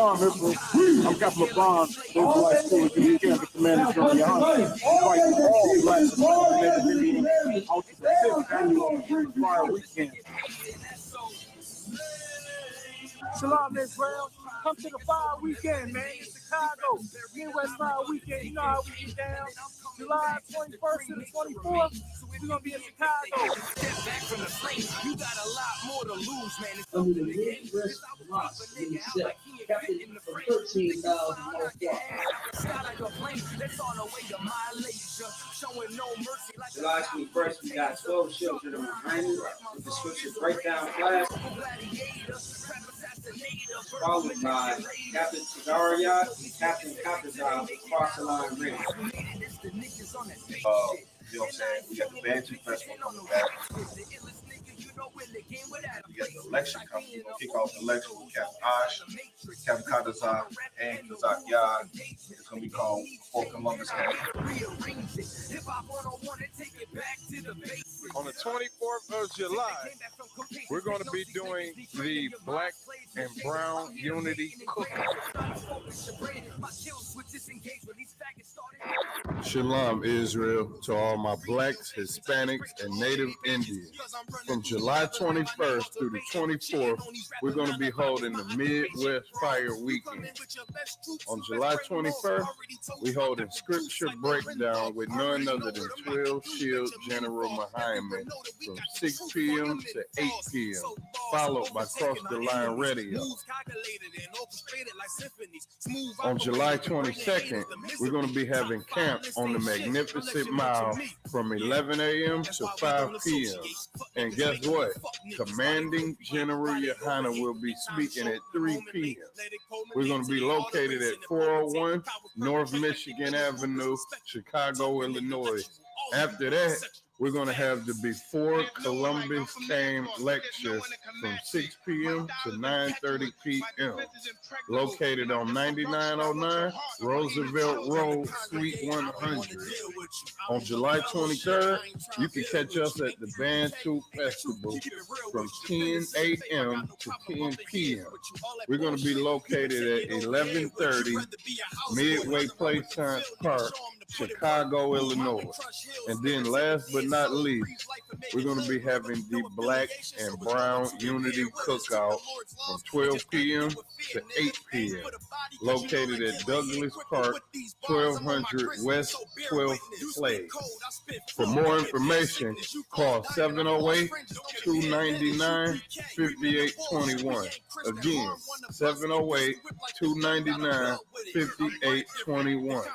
Shalom, Israel. I'm Captain LeBron, Israelite School of the Camp, the Commander GEN.YAHANNA. Inviting all blacks and Indian out to the 5th annual Fire Weekend. Shalom, Israel. Come to the Fire Weekend, man, in Chicago. Midwest Fire Weekend. You know how we get down. July 21st to the 24th. We're going to be in Chicago. Step back from the flame. You got a lot more to lose, man. It's under the Midwest Watch in set, captain for $13,000. July 21st, we got 12 children behind me with the scripture breakdown class, followed by Captain Tagaria and Captain Kapazov across the line ring. You know what I'm saying? We got the Bantu Festival coming back. We got the election coming. We're going to kick off the election with Captain I.S.U.P.K, Captain Kadazak, and Kazak Yad. It's going to be called Fort Columbus Camp. On the 24th of July, we're going to be doing the Black and Brown Unity Cookout. Shalom, Israel, to all my blacks, Hispanics, and Native Indians. From July 21st through the 24th, we're going to be holding the Midwest Fire Weekend. On July 21st, we hold a scripture breakdown with none other than 12 Shield General Muhammad from 6 p.m. to 8 p.m., followed by Cross the Line Radio. On July 22nd, we're going to be having camp on the Magnificent Mile from 11 a.m. to 5 p.m. And guess what? Commanding General Yahanna will be speaking at 3 p.m. We're going to be located at 401 North Michigan Avenue, Chicago, Illinois. After that, we're going to have the Before Columbus Came lecture from 6 p.m. to 9:30 p.m. located on 9909 Roosevelt Road, Suite 100. On July 23rd, you can catch us at the Bantu Festival from 10 a.m. to 10 p.m. We're going to be located at 1130 Midway Place Science Park, Chicago, Illinois. And then last but not least, we're going to be having the Black and Brown Unity Cookout from 12 p.m. to 8 p.m. located at Douglas Park, 1200 West 12th Place. For more information, call 708-299-5821. Again, 708-299-5821.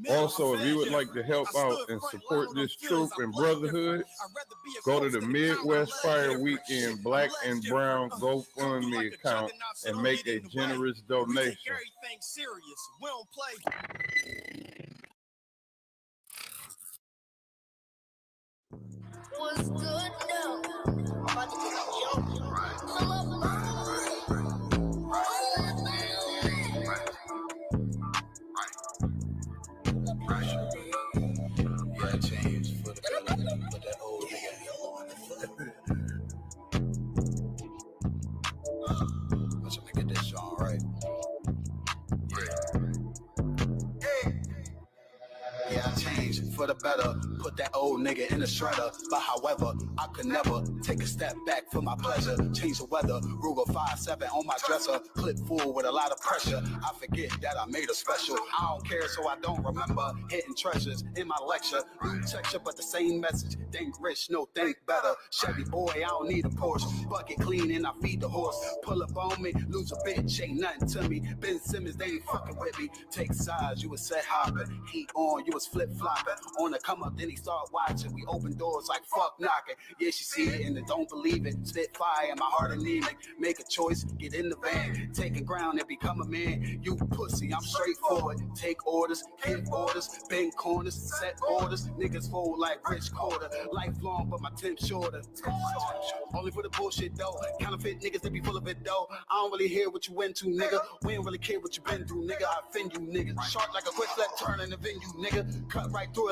Also, if you would like to help out and support this troop and brotherhood, go to the Midwest Fire Weekend Black and Brown GoFundMe account and make a generous donation. What's good now? I'm about to get a jump. Yeah, change for the color, but that old nigga on the foot. Let's make it this song, right? Yeah, I changed for the better. Put that old nigga in the shredder. But however, I could never take a step back for my pleasure. Change the weather. Ruger 5.7 on my dresser. Clip full with a lot of pressure. I forget that I made a special. I don't care, so I don't remember. Hidden treasures in my lecture. New texture, but the same message. Think rich, no think better. Chevy boy, I don't need a Porsche. Bucket clean and I feed the horse. Pull up on me, lose a bitch, ain't nothing to me. Ben Simmons, they ain't fucking with me. Take sides, you was set hopping. Heat on, you was flip flopping. On the come up, then he start watching. We open doors like fuck knocking. Yeah, she see it and they don't believe it. Spit fire in my heart anemic. Make a choice, get in the van. Taking ground and become a man. You pussy, I'm straightforward. Take orders, give orders, bend corners, set orders. Niggas fold like rich quarter. Lifelong, but my temp shorter. Only for the bullshit though. Counterfeit niggas, they be full of it though. I don't really hear what you went to, nigga. We don't really care what you been through, nigga. I offend you, nigga. Sharp like a quick flat turn in the venue, nigga. Cut right through it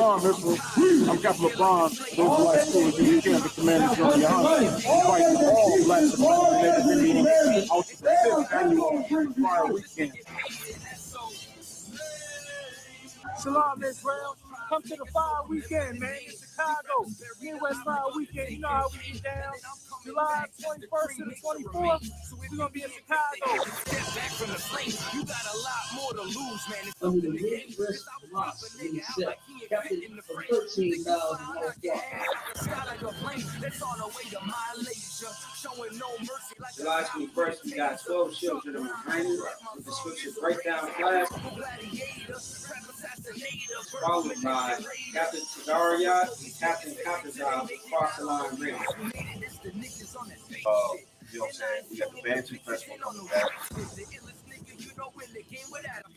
LeBron, Missile. I'm Captain LeBron, the Israelite school of GEN.YAHANNA, the commander Gen.YAHANNA, inviting all black American meeting out to the 5th annual Fire Weekend. Shalom, Israel. Come to the fire weekend, man, in Chicago. Midwest Fire Weekend. You know how we get down. July 21st to the 24th. We're going to be in Chicago. You got a lot more to lose, man. Under the Midwest Ross in the set, captain for 13,000 July 21st, we got 12 children of Miami with the scripture breakdown class, followed by Captain Yacht and Captain Competence across the line race. You know what I'm saying? We got the Bantu Festival coming back. We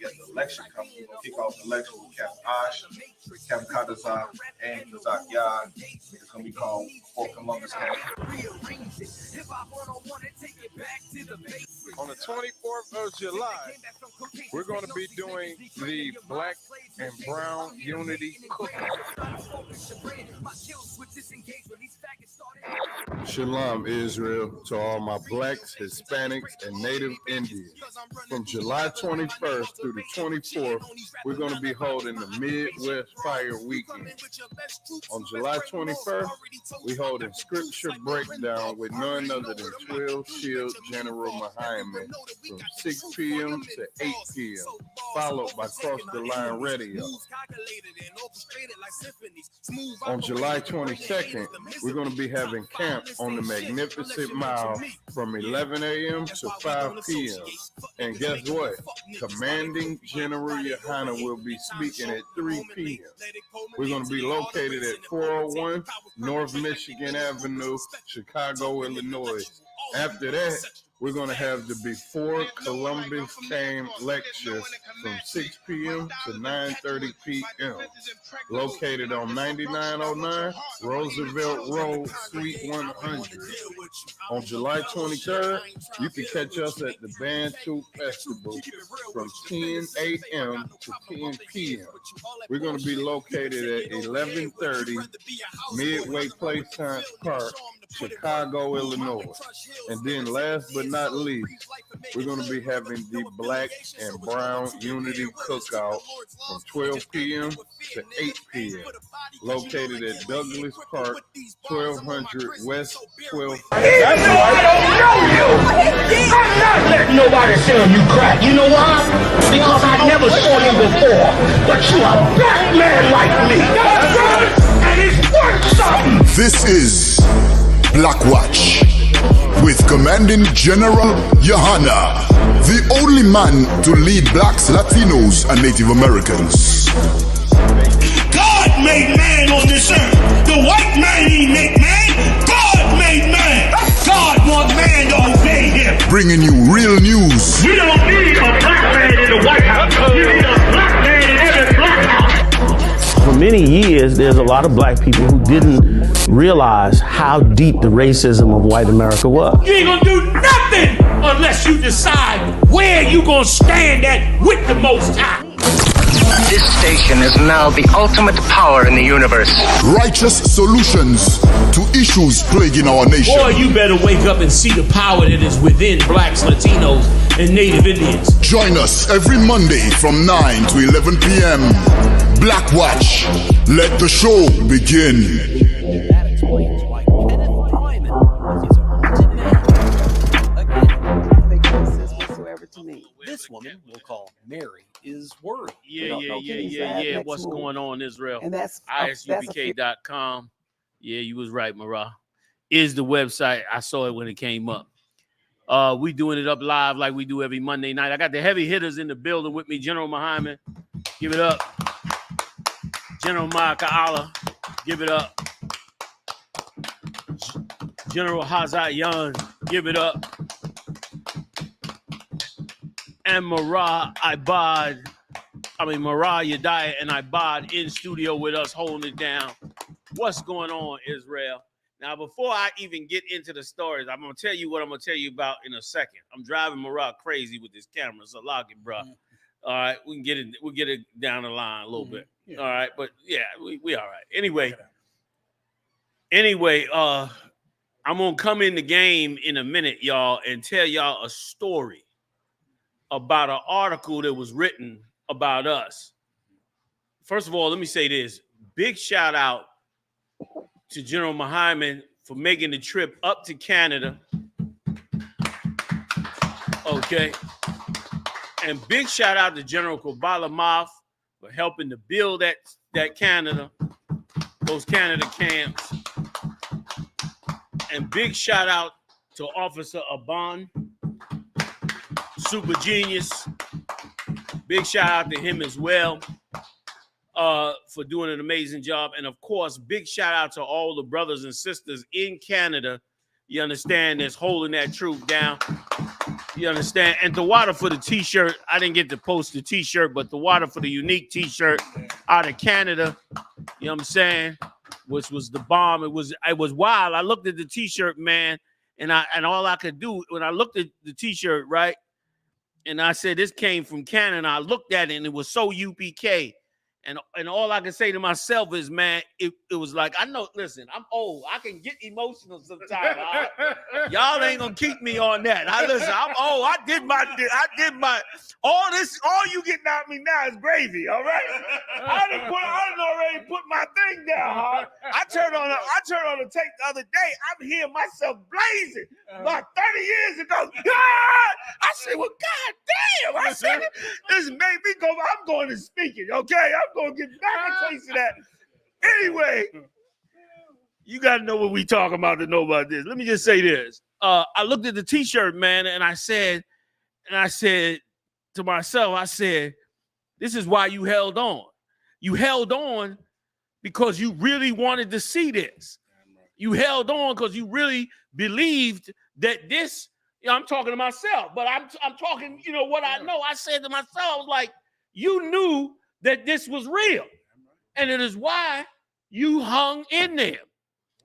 got the election coming. We're going to kick off the election with Captain I.S.U.P.K, Captain Kadazak, and Kazak Yad. It's going to be called Fort Columbus Camp. On the 24th of July, we're going to be doing the Black and Brown Unity Cookout. Shalom, Israel, to all my blacks, Hispanics, and Native Indians. From July 21st through the 24th, we're going to be holding the Midwest Fire Weekend. On July 21st, we hold a scripture breakdown with none other than 12 Shield General Muhammad from 6 p.m. to 8 p.m., followed by Cross the Line Radio. On July 22nd, we're going to be having camp on the Magnificent Mile from 11 a.m. to 5 p.m. And guess what? Commanding General Yohanna will be speaking at 3 p.m. We're going to be located at 401 North Michigan Avenue, Chicago, Illinois. After that, we're going to have the Before Columbus Came lecture from 6 p.m. to 9:30 p.m. located on 9909 Roosevelt Road, Suite 100. On July 23rd, you can catch us at the Bantu Festival from 10 a.m. to 10 p.m. We're going to be located at 1130 Midway Place Science Park, Chicago, Illinois. And then last but not least, we're going to be having the Black and Brown Unity Cookout from 12 p.m. to 8 p.m. located at Douglas Park, 1200 West 12th. I don't know you. I'm not letting nobody sell you crack. You know why? Because I never saw you before. But you a black man like me. And it's worth something. This is BLACKWATCH with Commanding General Yohanna, the only man to lead blacks, Latinos, and Native Americans. God made man on this earth. The white man he make man. God made man. God wants man to obey him. Bringing you real news. We don't need a black man in the White House. We need a black man in every black house. For many years, there's a lot of black people who didn't realize how deep the racism of white America was. You ain't gonna do nothing unless you decide where you gonna stand at with the Most High. This station is now the ultimate power in the universe. Righteous solutions to issues plaguing our nation. Boy, you better wake up and see the power that is within blacks, Latinos, and Native Indians. Join us every Monday from 9 to 11 p.m. BLACKWATCH. Let the show begin. That explains why Kenneth Lyman was his original name. Again, doesn't make no sense whatsoever to me. This woman we'll call Mary is worried. Yeah. What's going on, Israel? And that's ISUPK.com. Yeah, you was right, Marah. Is the website. I saw it when it came up. We doing it up live like we do every Monday night. I got the heavy hitters in the building with me. General Muhammad, give it up. General Ma'aka'ala, give it up. General Hazat Yan, give it up. And Marah Yadaya and Ibad in studio with us holding it down. What's going on, Israel? Now, before I even get into the stories, I'm going to tell you what I'm going to tell you about in a second. I'm driving Marah crazy with this camera, so lock it, bro. All right, we can get it. We'll get it down the line a little bit. Yeah. All right, but yeah, we all right. Anyway, I'm gonna come in the game in a minute, y'all, and tell y'all a story about an article that was written about us. First of all, let me say this: big shout out to General Muhammad for making the trip up to Canada. Okay. And big shout out to General Kabbalah Moth for helping to build that Canada, those Canada camps. And big shout out to Officer Aban, super genius. Big shout out to him as well for doing an amazing job. And of course, big shout out to all the brothers and sisters in Canada, you understand, that's holding that truth down. You understand? And the water for the t-shirt, I didn't get to post the t-shirt, but the water for the unique t-shirt out of Canada, you know what I'm saying, which was the bomb. It was wild. I looked at the t-shirt, man, and all I could do when I looked at the t-shirt, right, and I said this came from Canada, I looked at it and it was so UPK. And all I can say to myself is, man, it was like, I know, listen, I'm old. I can get emotional sometimes. Y'all ain't gonna keep me on that. Listen, I'm old. I did my all you getting out of me now is gravy, all right? I done already put my thing down, huh? I turned on the tape the other day. I'm hearing myself blazing about 30 years ago. I said, well, God damn. I said, this made me go, I'm going to speaking, okay? I'm going to get back a taste of that. Anyway, you got to know what we talking about to know about this. Let me just say this. I looked at the t-shirt, man, and I said to myself, I said, this is why you held on. You held on because you really wanted to see this. You held on because you really believed that this, I'm talking to myself, but I'm talking, what I know. I said to myself, I was like, you knew that this was real. And it is why you hung in there.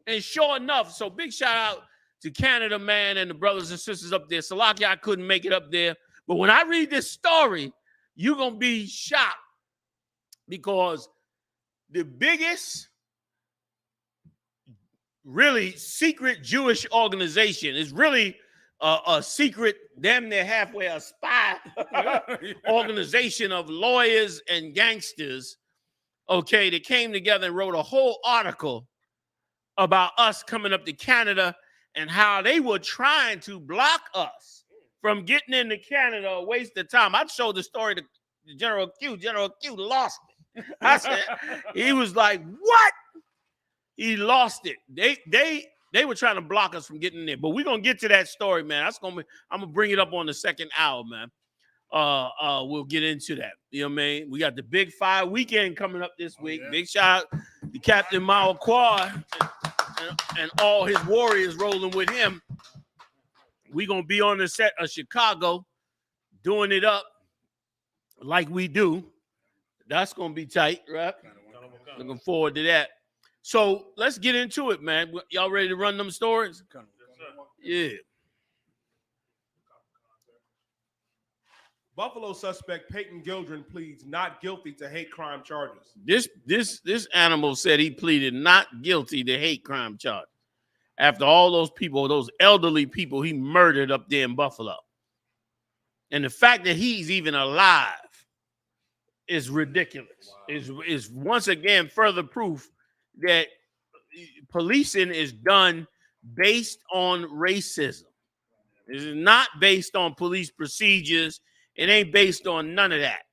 And sure enough, so big shout out to Canada, man, and the brothers and sisters up there. Salaki, I couldn't make it up there. But when I read this story, you're going to be shocked because the biggest really secret Jewish organization is really a secret, damn near halfway a spy organization of lawyers and gangsters, okay, that came together and wrote a whole article about us coming up to Canada and how they were trying to block us from getting into Canada, a waste of time. I showed the story to General Q. General Q lost it. I said, he was like, what? He lost it. They were trying to block us from getting in there. But we're going to get to that story, man. I'm going to bring it up on the second hour, man. We'll get into that. You know what I mean? We got the Big 5 weekend coming up this week. Yeah. Big shout out to Captain Mao Quad and all his warriors rolling with him. We're going to be on the set of Chicago doing it up like we do. That's going to be tight, right? Looking forward to that. So let's get into it, man. Y'all ready to run them stories? Yeah. Buffalo suspect Peyton Gildren pleads not guilty to hate crime charges. This animal said he pleaded not guilty to hate crime charges after all those people, those elderly people he murdered up there in Buffalo. And the fact that he's even alive is ridiculous. Wow. Is once again further proof that policing is done based on racism. It is not based on police procedures. It ain't based on none of that.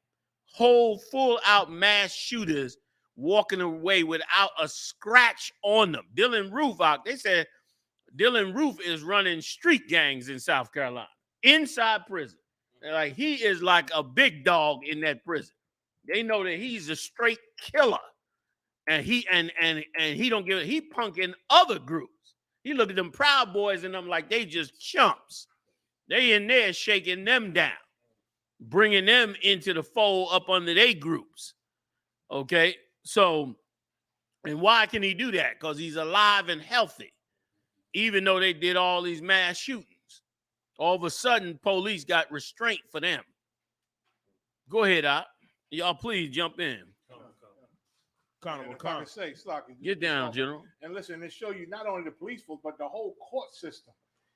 Whole full-out mass shooters walking away without a scratch on them. Dylan Roof out. They said Dylan Roof is running street gangs in South Carolina, inside prison. They're like, he is like a big dog in that prison. They know that he's a straight killer. And he don't give it. He punking other groups. He look at them Proud Boys and them like they just chumps. They in there shaking them down, bringing them into the fold up under their groups. Okay, so and why can he do that? Because he's alive and healthy, even though they did all these mass shootings. All of a sudden, police got restraint for them. Go ahead, y'all. Please jump in. If I can say, Slocky, Get down, General. And listen, it show you not only the police force, but the whole court system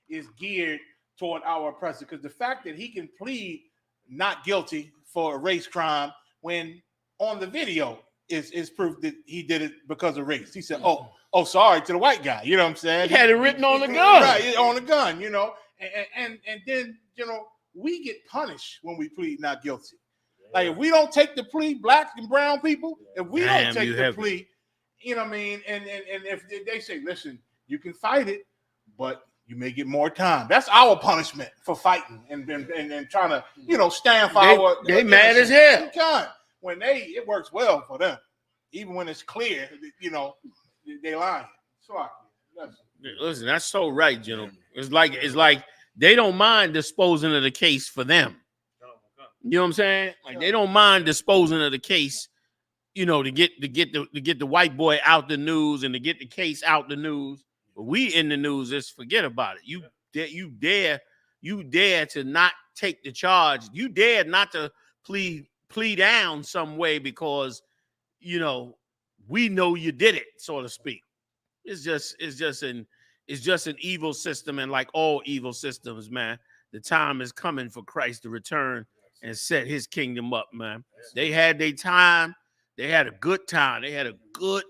is geared toward our oppressor. Because the fact that he can plead not guilty for a race crime when on the video is proof that he did it because of race. He said, oh, sorry to the white guy. You know what I'm saying? He had it written on the gun. Right, on the gun, you know. And then, you know, we get punished when we plead not guilty. Like, if we don't take the plea, black and brown people, if we don't take the plea, you know what I mean? And if they say, listen, you can fight it, but you may get more time. That's our punishment for fighting and trying to, you know, stand for our. They mad as hell. When it works well for them, even when it's clear, you know, they lying. Listen, that's so right, General. It's like they don't mind disposing of the case for them. You know what I'm saying? Like, they don't mind disposing of the case, you know, to get the white boy out the news and to get the case out the news. But we in the news, just forget about it. You dare to not take the charge. You dare not to plead down some way because, you know, we know you did it, so to speak. It's just an evil system, and like all evil systems, man, the time is coming for Christ to return and set his kingdom up, man. They had their time. They had a good time. They had a good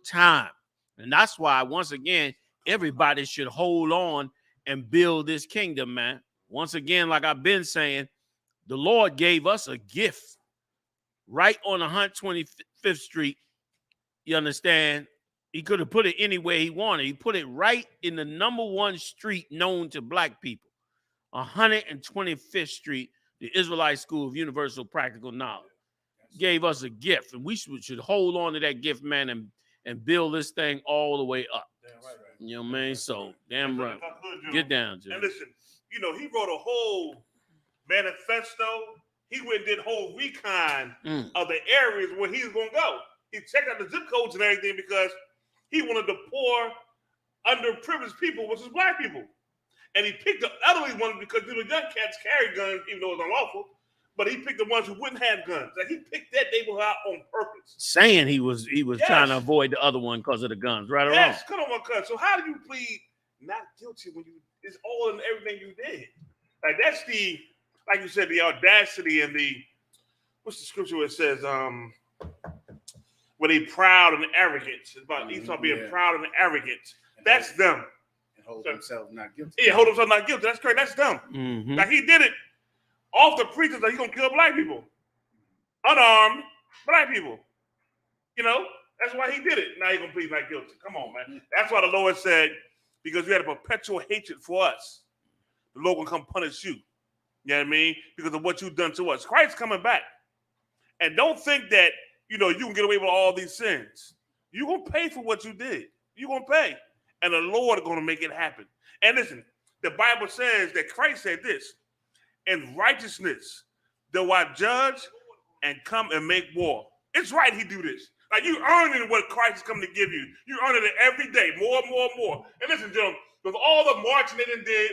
time. And that's why, once again, everybody should hold on and build this kingdom, man. Once again, like I've been saying, the Lord gave us a gift right on 125th Street. You understand? He could have put it anywhere he wanted. He put it right in the #1 street known to black people, 125th Street. The Israelite School of Universal Practical Knowledge gave us a gift, and we should hold on to that gift, man, and build this thing all the way up. You know what I mean? So, damn right. Get down, Jim. And listen, you know, he wrote a whole manifesto. He went and did whole recon of the areas where he was going to go. He checked out the zip codes and everything because he wanted the poor, underprivileged people, which is black people. And he picked the elderly ones because the young cats carry guns, even though it's unlawful. But he picked the ones who wouldn't have guns. Like, he picked that neighborhood out on purpose. Saying he was trying to avoid the other one because of the guns, right or wrong? Yes, come on, cuz. So how do you plead not guilty when it's all in everything you did? Like, that's the, like you said, the audacity and the, what's the scripture where it says, where they proud and arrogant. It's about Esau being proud and arrogant. That's them. Hold themselves not guilty. Yeah, hold themselves not guilty. That's correct. That's them. Mm-hmm. Like, he did it off the pretense that he's gonna kill black people, unarmed black people. You know, that's why he did it. Now he's gonna plead not guilty. Come on, man. That's why the Lord said, because you had a perpetual hatred for us, the Lord will come punish you. You know what I mean? Because of what you've done to us. Christ's coming back, and don't think that, you know, you can get away with all these sins. You're gonna pay for what you did. You're gonna pay. And the Lord is going to make it happen. And listen, the Bible says that Christ said this, in righteousness, though I judge and come and make war. It's right he do this. Like, you earning what Christ is coming to give you. You earning it every day, more and more and more. And listen, gentlemen, with all the marching they did,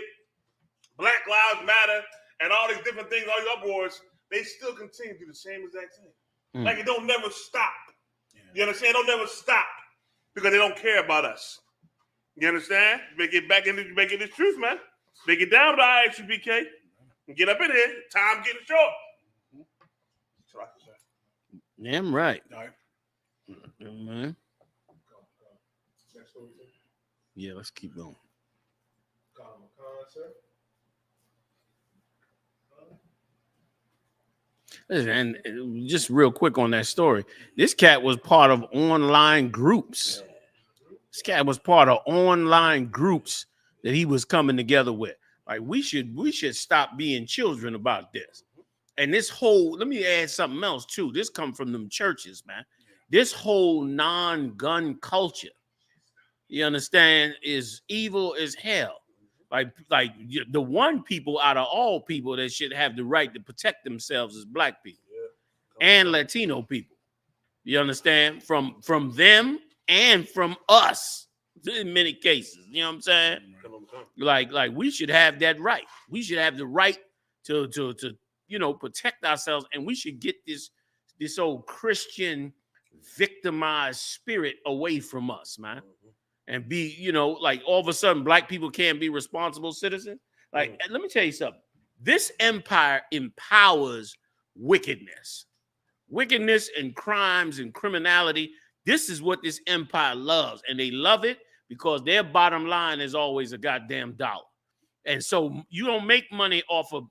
Black Lives Matter, and all these different things, all these uproars, they still continue to do the same exact thing. Like, it don't never stop. You understand? It don't never stop because they don't care about us. You understand? You better get back into this truth, man. They get down to the I.S.U.P.K. and get up in here. Time getting short. Damn right. Man. Yeah, let's keep going. And just real quick on that story, this cat was part of online groups. This cat was part of online groups that he was coming together with. Like, we should stop being children about this. And this whole, let me add something else too. This come from them churches, man. This whole non-gun culture, you understand, is evil as hell. Like the one people out of all people that should have the right to protect themselves is black people and Latino people. You understand? From them and from us in many cases. You know what I'm saying? Like we should have that right. We should have the right to protect ourselves, and we should get this old Christian victimized spirit away from us, man. And be, like all of a sudden black people can't be responsible citizens. Like, let me tell you something. This empire empowers wickedness and crimes and criminality. This is what this empire loves. And they love it because their bottom line is always a goddamn dollar. And so you don't make money off of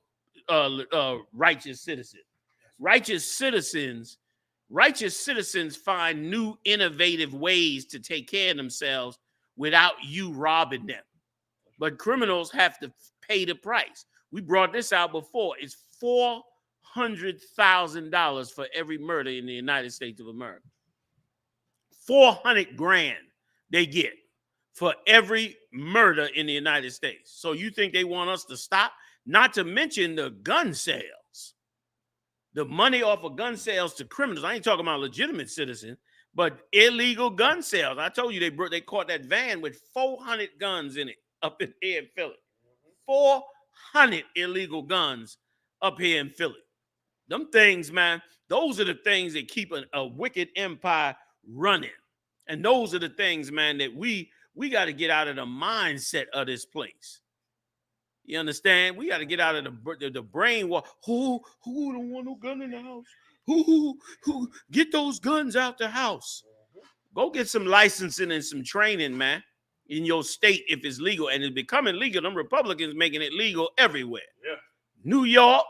righteous citizens. Righteous citizens find new innovative ways to take care of themselves without you robbing them. But criminals have to pay the price. We brought this out before. It's $400,000 for every murder in the United States of America. 400 grand they get for every murder in the United States. So you think they want us to stop? Not to mention the gun sales. The money off of gun sales to criminals. I ain't talking about legitimate citizens, but illegal gun sales. I told you they caught that van with 400 guns in it up in here in Philly. 400 illegal guns up here in Philly. Them things, man, those are the things that keep a wicked empire running. And those are the things, man, that we got to get out of the mindset of this place. You understand? We got to get out of the brain. Who don't want no gun in the house? Who get those guns out the house? Go get some licensing and some training, man, in your state if it's legal. And it's becoming legal. Them Republicans making it legal everywhere. Yeah. New York,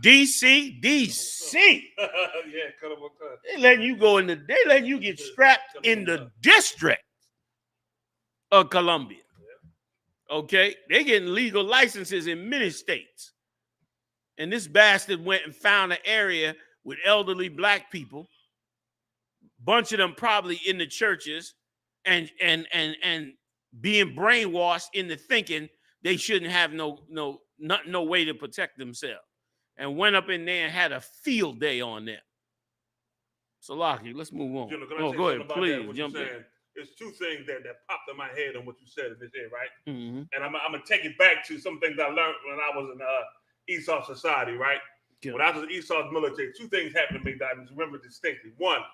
DC. Yeah, cut them. They letting you go they letting you get strapped in the District of Columbia. Okay, they getting legal licenses in many states. And this bastard went and found an area with elderly black people, bunch of them probably in the churches, and being brainwashed into thinking they shouldn't have no way to protect themselves, and went up in there and had a field day on them. So, Lockie, let's move on. Go ahead, please jump in. There's two things that popped in my head on what you said in this area, right? Mm-hmm. And I'm going to take it back to some things I learned when I was in Esau society, right? Good. When I was in Esau's military, two things happened to me that I remember distinctly. One,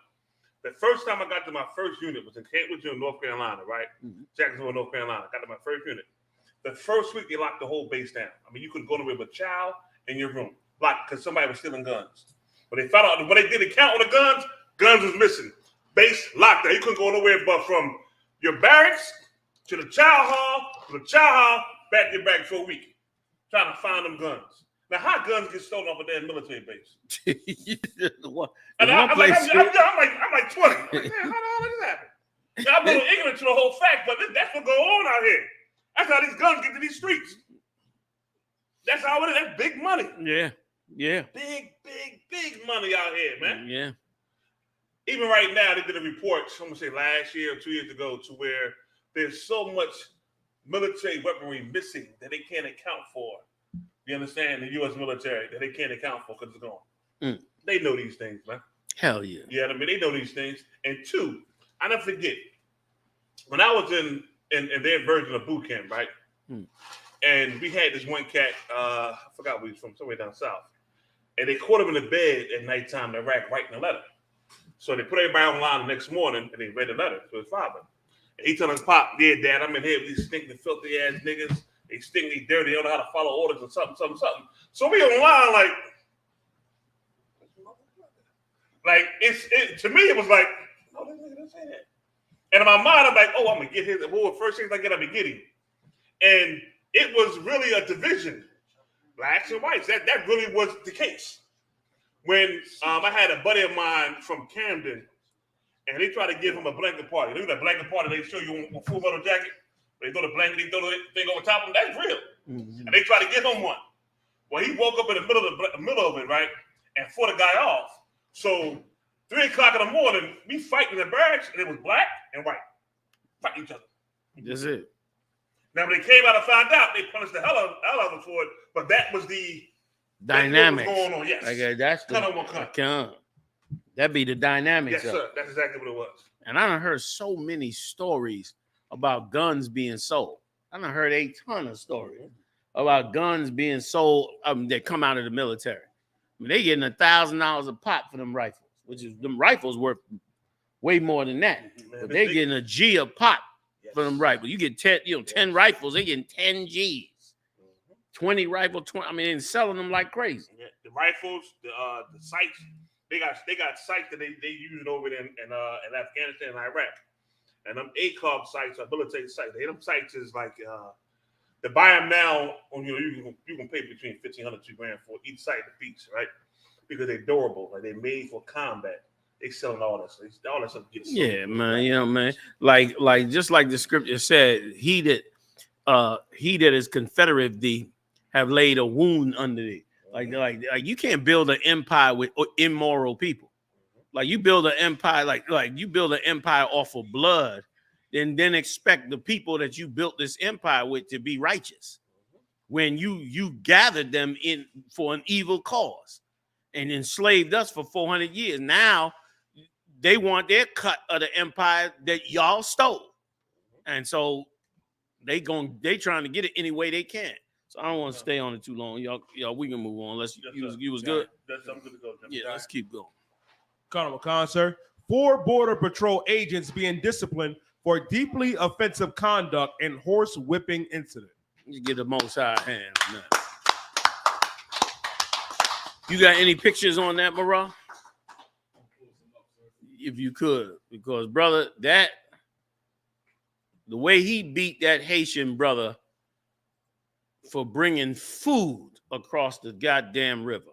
the first time I got to my first unit was in Camp Woodville, North Carolina, right? Mm-hmm. Jacksonville, North Carolina. Got to my first unit. The first week, they locked the whole base down. I mean, you couldn't go nowhere but child in your room, locked because somebody was stealing guns. When they found out, when they did the count on the guns was missing. Base locked down. You couldn't go nowhere but from your barracks to the chow hall, back to your back for a week, trying to find them guns. Now, how guns get stolen off of that military base? And I'm like 20. I'm like, man, how the hell did this happen? Now, I'm a little ignorant to the whole fact, but that's what goes on out here. That's how these guns get to these streets. That's how it is. That's big money. Yeah. Big money out here, man. Yeah. Even right now, they did a report, I'm going to say last year or 2 years ago, to where there's so much military weaponry missing that they can't account for. You understand? The U.S. military, that they can't account for because it's gone. They know these things, man. Hell yeah. Yeah, I mean, they know these things. And two, I never forget, when I was in their version of boot camp, right? And we had this one cat, I forgot where he was from, somewhere down south. And they caught him in the bed at nighttime in Iraq writing a letter. So they put everybody online the next morning and they read the letter to his father. And he told his pop, yeah, Dad, I'm in here with these stinking, filthy ass niggas. They stink, they dirty, they don't know how to follow orders or something. So we online to me, it was like, no, this nigga didn't say that. And in my mind, I'm like, oh, I'm going to get his, first things I get, I'm going to get him. And it was really a division, blacks and whites. That really was the case. When I had a buddy of mine from Camden, and they tried to give him a blanket party. They do that blanket party, they show you a full metal jacket. They throw the blanket, they throw the thing over top of him. That's real. Mm-hmm. And they tried to give him one. Well, he woke up in the middle of it, right? And fought a guy off. So 3 o'clock in the morning, we fighting in the barracks, and it was black and white. Fighting each other. That's it. Now, when they came out and found out, they punished the hell out of them for it. But that was the dynamics going on. Yes. Okay, that's that'd be the dynamics. Yes, sir. That's exactly what it was. And I done heard so many stories about guns being sold. I done heard a ton of stories about guns being sold that come out of the military. I mean, they getting $1,000 a pop for them rifles, which is them rifles worth way more than that. But they getting a G a pop for them rifles. You get 10 rifles, they getting 10 G's. 20 rifle, 20. I mean, they're selling them like crazy. Yeah, the rifles, the sights, they got sights that they use it over there in Afghanistan and Iraq. And them ACOG sites are military sites. Them sites is like to buy them now. You can pay between $1,500 to $2,000 for each site of the piece, right? Because they're durable, like they're made for combat. They selling all that stuff. All that stuff gets sold. Yeah, man. You know, man. Like just like the scripture said, he that is confederate thee have laid a wound under thee. Like you can't build an empire with immoral people. Like you build an empire, like you build an empire off of blood, then expect the people that you built this empire with to be righteous. When you gathered them in for an evil cause and enslaved us for 400 years. Now they want their cut of the empire that y'all stole. And so they trying to get it any way they can. So I don't want to stay on it too long. Y'all, we can move on. Unless you was good. I'm good to go. Yeah, let's keep going. Colonel McCon, sir. 4 Border Patrol agents being disciplined for deeply offensive conduct and horse whipping incident. You get the most high hand on that. You got any pictures on that, Marah? If you could, because brother, the way he beat that Haitian brother for bringing food across the goddamn river.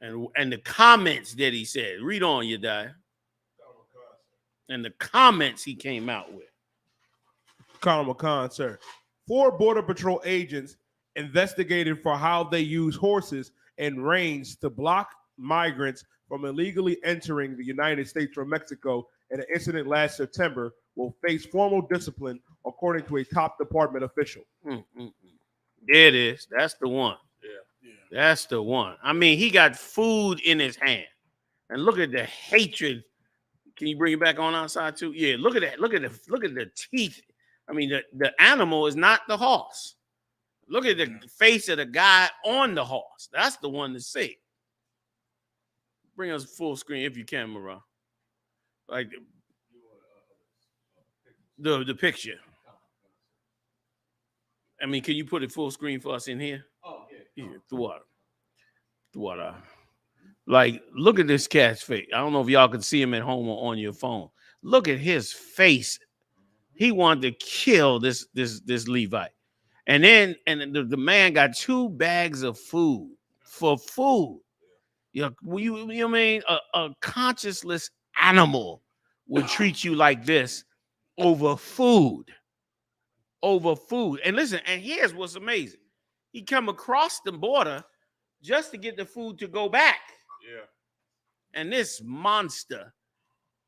And the comments that he said, read on, Yediah. And the comments he came out with. Colonel McCon, sir. 4 Border Patrol agents investigated for how they use horses and reins to block migrants from illegally entering the United States from Mexico in an incident last September will face formal discipline, according to a top department official. There it is. That's the one. Yeah. That's the one. I mean, he got food in his hand. And look at the hatred. Can you bring it back on outside too? Yeah, look at that. Look at the teeth. I mean, the animal is not the horse. Look at the face of the guy on the horse. That's the one to see. Bring us full screen if you can, Marah. Like the picture. I mean, can you put it full screen for us in here? Oh, yeah. Yeah, throughout. Like, look at this cat's face. I don't know if y'all can see him at home or on your phone. Look at his face. He wanted to kill this Levite. And then the man got 2 bags of food for food. You mean a conscienceless animal would treat you like this over food. And listen, and here's what's amazing. He come across the border just to get the food to go back. Yeah. And this monster.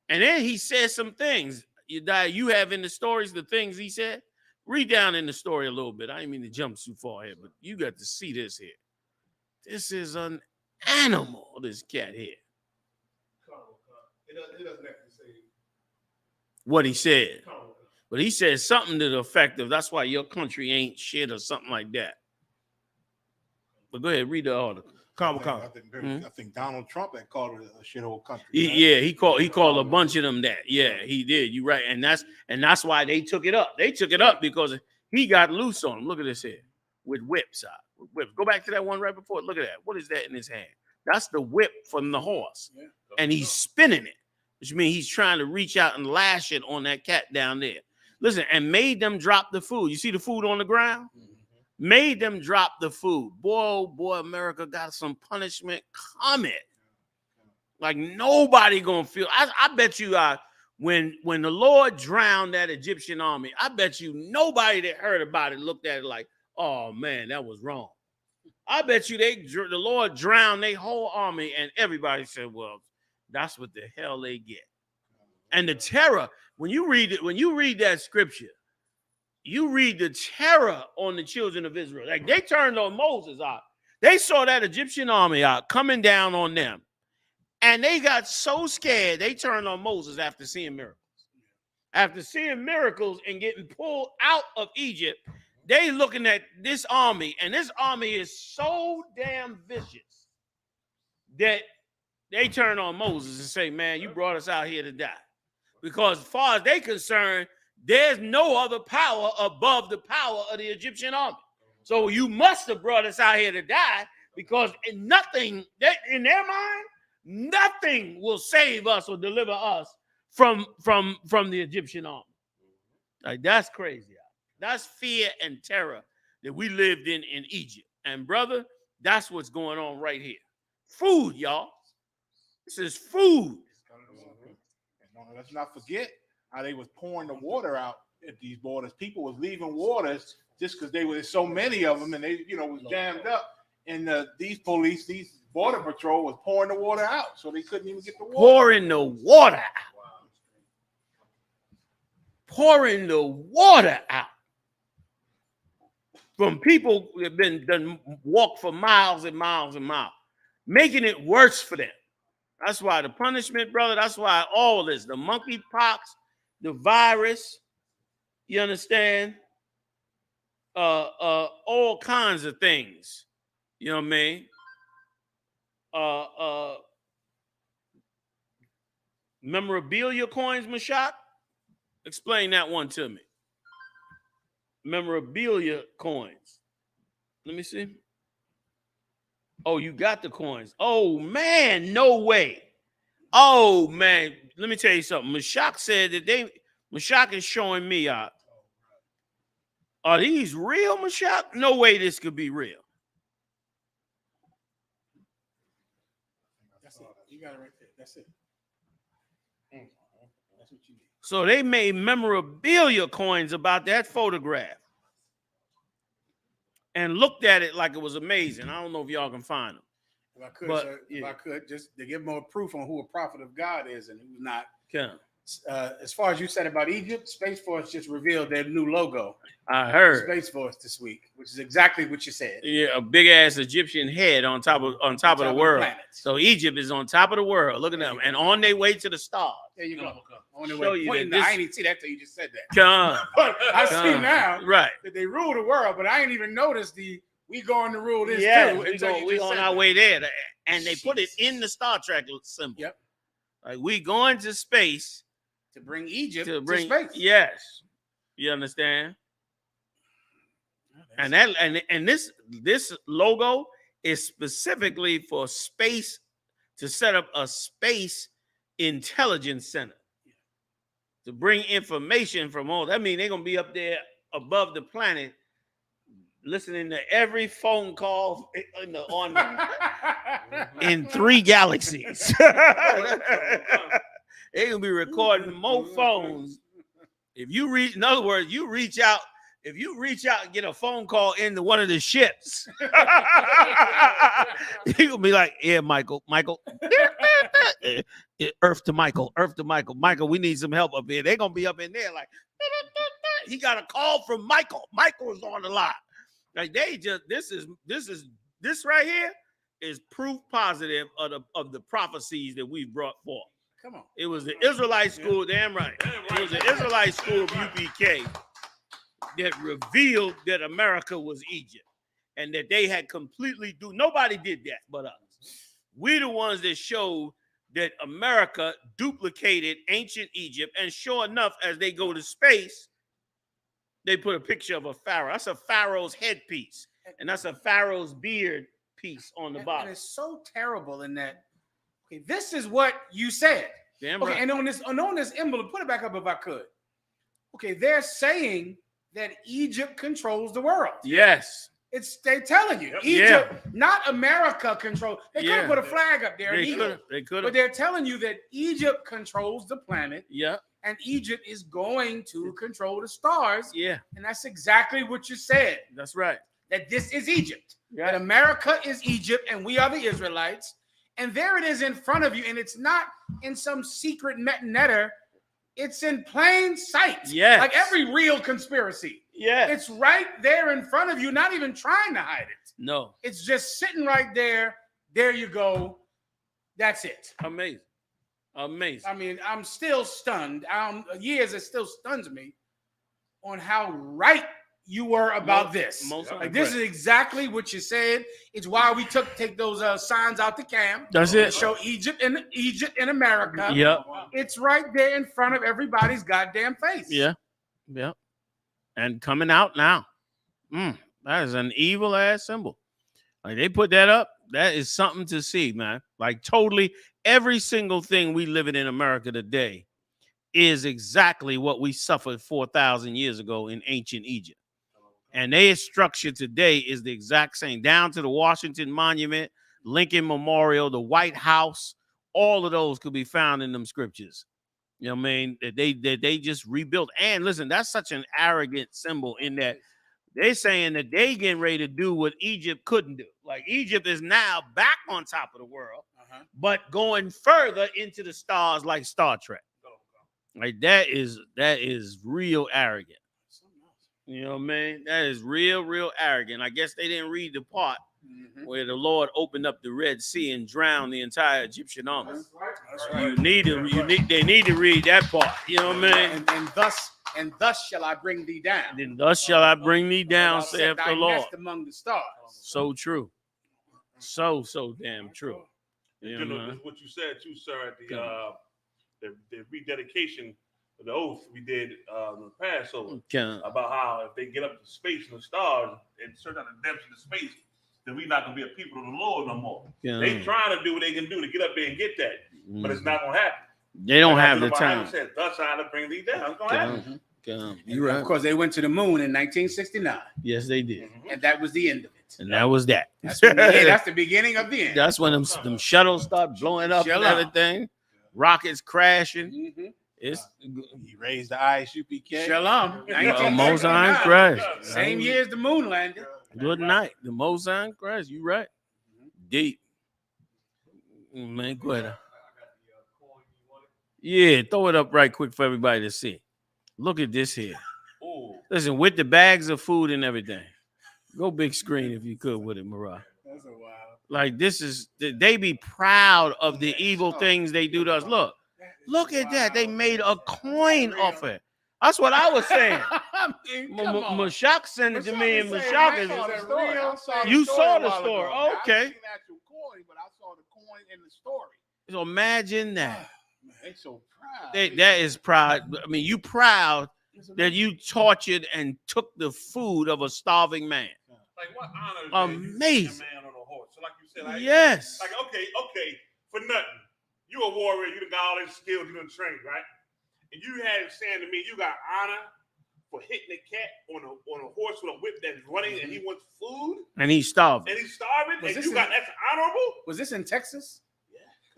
And then he said some things. You have in the stories the things he said. Read down in the story a little bit. I didn't mean to jump too far here, but you got to see this here. This is an animal, this cat here. It doesn't have to say what he said. But he said something to the effect of, that's why your country ain't shit or something like that. But go ahead, read the article. I think Donald Trump had called it a shithole country. Right? Yeah, he called a bunch of them that. Yeah, he did. You're right. And that's why they took it up. They took it up because he got loose on them. Look at this here. With whips out. With whips. Go back to that one right before. Look at that. What is that in his hand? That's the whip from the horse. Yeah, and he's spinning it, which means he's trying to reach out and lash it on that cat down there. Listen, and made them drop the food. You see the food on the ground? Mm-hmm. Made them drop the food. Boy, oh boy, America got some punishment coming. Like nobody gonna feel. I bet you when the Lord drowned that Egyptian army, I bet you nobody that heard about it looked at it like, oh man, that was wrong. I bet you the Lord drowned their whole army, and everybody said, well, that's what the hell they get. And the terror, when you read that scripture, you read the terror on the children of Israel. Like they turned on Moses out. They saw that Egyptian army out coming down on them. And they got so scared, they turned on Moses after seeing miracles. After seeing miracles and getting pulled out of Egypt, they looking at this army, and this army is so damn vicious that they turn on Moses and say, man, you brought us out here to die. Because as far as they're concerned, there's no other power above the power of the Egyptian army. So you must have brought us out here to die, because nothing, in their mind, nothing will save us or deliver us from the Egyptian army. Like, that's crazy. That's fear and terror that we lived in Egypt. And brother, that's what's going on right here. Food, y'all. This is food. And let's not forget how they was pouring the water out at these borders. People was leaving waters just because there was so many of them, and they, was jammed up. And these police, these border patrol, was pouring the water out, so they couldn't even get the water. Pouring the water out. Pouring the water out. From people who have done walk for miles and miles and miles, making it worse for them. That's why the punishment, brother, that's why all this, the monkeypox, the virus, you understand? All kinds of things. You know what I mean? Memorabilia coins, Mashak? Explain that one to me. Memorabilia coins. Let me see. Oh, you got the coins. Oh, man, no way. Oh, man. Let me tell you something. Mashak said that Mashak is showing me out. Are these real, Mashak? No way this could be real. That's it. You got it right there. That's it. That's what you need. So they made memorabilia coins about that photograph and looked at it like it was amazing. I don't know if y'all can find them. If I could, sir, if I could, just to give more proof on who a prophet of God is and who's not. Yeah. As far as you said about Egypt, Space Force just revealed their new logo. I heard Space Force this week, which is exactly what you said. Yeah, a big ass Egyptian head on top of the world. So Egypt is on top of the world. Look at them, and on their way to the stars. There you go. On their way. I didn't see that till you just said that. Come, but I see now, right? That they rule the world, but I ain't even noticed we going to rule this too. We on our way there, and they put it in the Star Trek symbol. Yep. Like, we going to space to bring Egypt to space. Yes, you understand. And this logo is specifically for space, to set up a space intelligence center to bring information from all. That means they're gonna be up there above the planet, listening to every phone call in 3 galaxies. They're gonna be recording more phones. If you reach, in other words, you reach out. If you reach out and get a phone call into one of the ships, you'll be like, "Yeah, Michael, Earth to Michael, we need some help up here." They're gonna be up in there like, he got a call from Michael. Michael is on the line. Like, they just this right here is proof positive of the prophecies that we've brought forth. Come on. It was the Israelite school, damn right. It was the Israelite school of UPK that revealed that America was Egypt, and that they had completely nobody did that but us. We're the ones that showed that America duplicated ancient Egypt, and sure enough, as they go to space, they put a picture of a pharaoh. That's a pharaoh's headpiece, and that's a pharaoh's beard piece on the bottom. And it's so terrible in that. Okay, this is what you said. Damn okay, right. And on this emblem, put it back up if I could. Okay, they're saying that Egypt controls the world. Yes. They're telling you. Egypt, not America controls. They could have put a flag up there. They could have. But they're telling you that Egypt controls the planet. Yeah. And Egypt is going to control the stars. Yeah. And that's exactly what you said. That's right. That this is Egypt. Yeah. That America is Egypt and we are the Israelites. And there it is in front of you. And it's not in some secret metanetter. It's in plain sight. Yes. Like every real conspiracy. Yeah. It's right there in front of you, not even trying to hide it. No. It's just sitting right there. There you go. That's it. Amazing. Amazing. I mean, I'm still stunned. Years, it still stuns me on how right you were about this. Like, this is exactly what you said. It's why we take those signs out the camp. That's it. Show Egypt in America. Yep. It's right there in front of everybody's goddamn face. Yeah. Yep. And coming out now. That is an evil ass symbol. Like, they put that up. That is something to see, man. Like, totally every single thing we live in America today is exactly what we suffered 4,000 years ago in ancient Egypt. And their structure today is the exact same, down to the Washington Monument, Lincoln Memorial, the White House. All of those could be found in them scriptures. You know what I mean? That they just rebuilt. And listen, that's such an arrogant symbol in that they're saying that they getting ready to do what Egypt couldn't do. Like, Egypt is now back on top of the world, but going further into the stars like Star Trek. Like, that is real arrogant. You know what I mean? That is real arrogant. I guess they didn't read the part where the Lord opened up the Red Sea and drowned the entire Egyptian army. That's right. They need to read that part. You know what I mean? And thus shall I bring thee down. And thus shall I bring thee down, saith the Lord. Nest among the stars. So true. So damn true. You know what you said too, sir, at the rededication of the oath we did in the Passover about how if they get up to space and the stars and search out the depths of the space, then we're not gonna be a people of the Lord no more. They trying to do what they can do to get up there and get that, but it's not gonna happen. They don't have the time. Said, thus I bring thee down. It's gonna happen. You're right. Of course, they went to the moon in 1969. Yes, they did. And that was the end of it. And that was that. That's the beginning of the end. That's when them shuttles start blowing up and everything. Rockets crashing. He raised the I.S.U.P.K. Shalom. Mozart crashed. Same year as the moon landed. Good night. The Mozart crashed. You right. Deep. Man, go ahead. Yeah, throw it up right quick for everybody to see. Look at this here. Ooh. Listen, with the bags of food and everything. Go big screen if you could with it, Mariah. That's a wild. Like, this is, they be proud of the evil things they do to us. Look at that. They made a coin off it. That's what I was saying. Mashak sent it to me, and Mashak is. You saw the story. Okay. But I saw the coin in the story. So imagine that. They so proud. That is proud. I mean, you proud that you tortured and took the food of a starving man. Like, what honor? Amazing. A man on a horse. So like you said, like, yes. Like, okay, for nothing. You a warrior. You got all these skills. You done trained, right? And you had saying to me, you got honor for hitting a cat on a horse with a whip that's running, and he wants food. And he's starving. And he's starving. And you got that's honorable. Was this in Texas?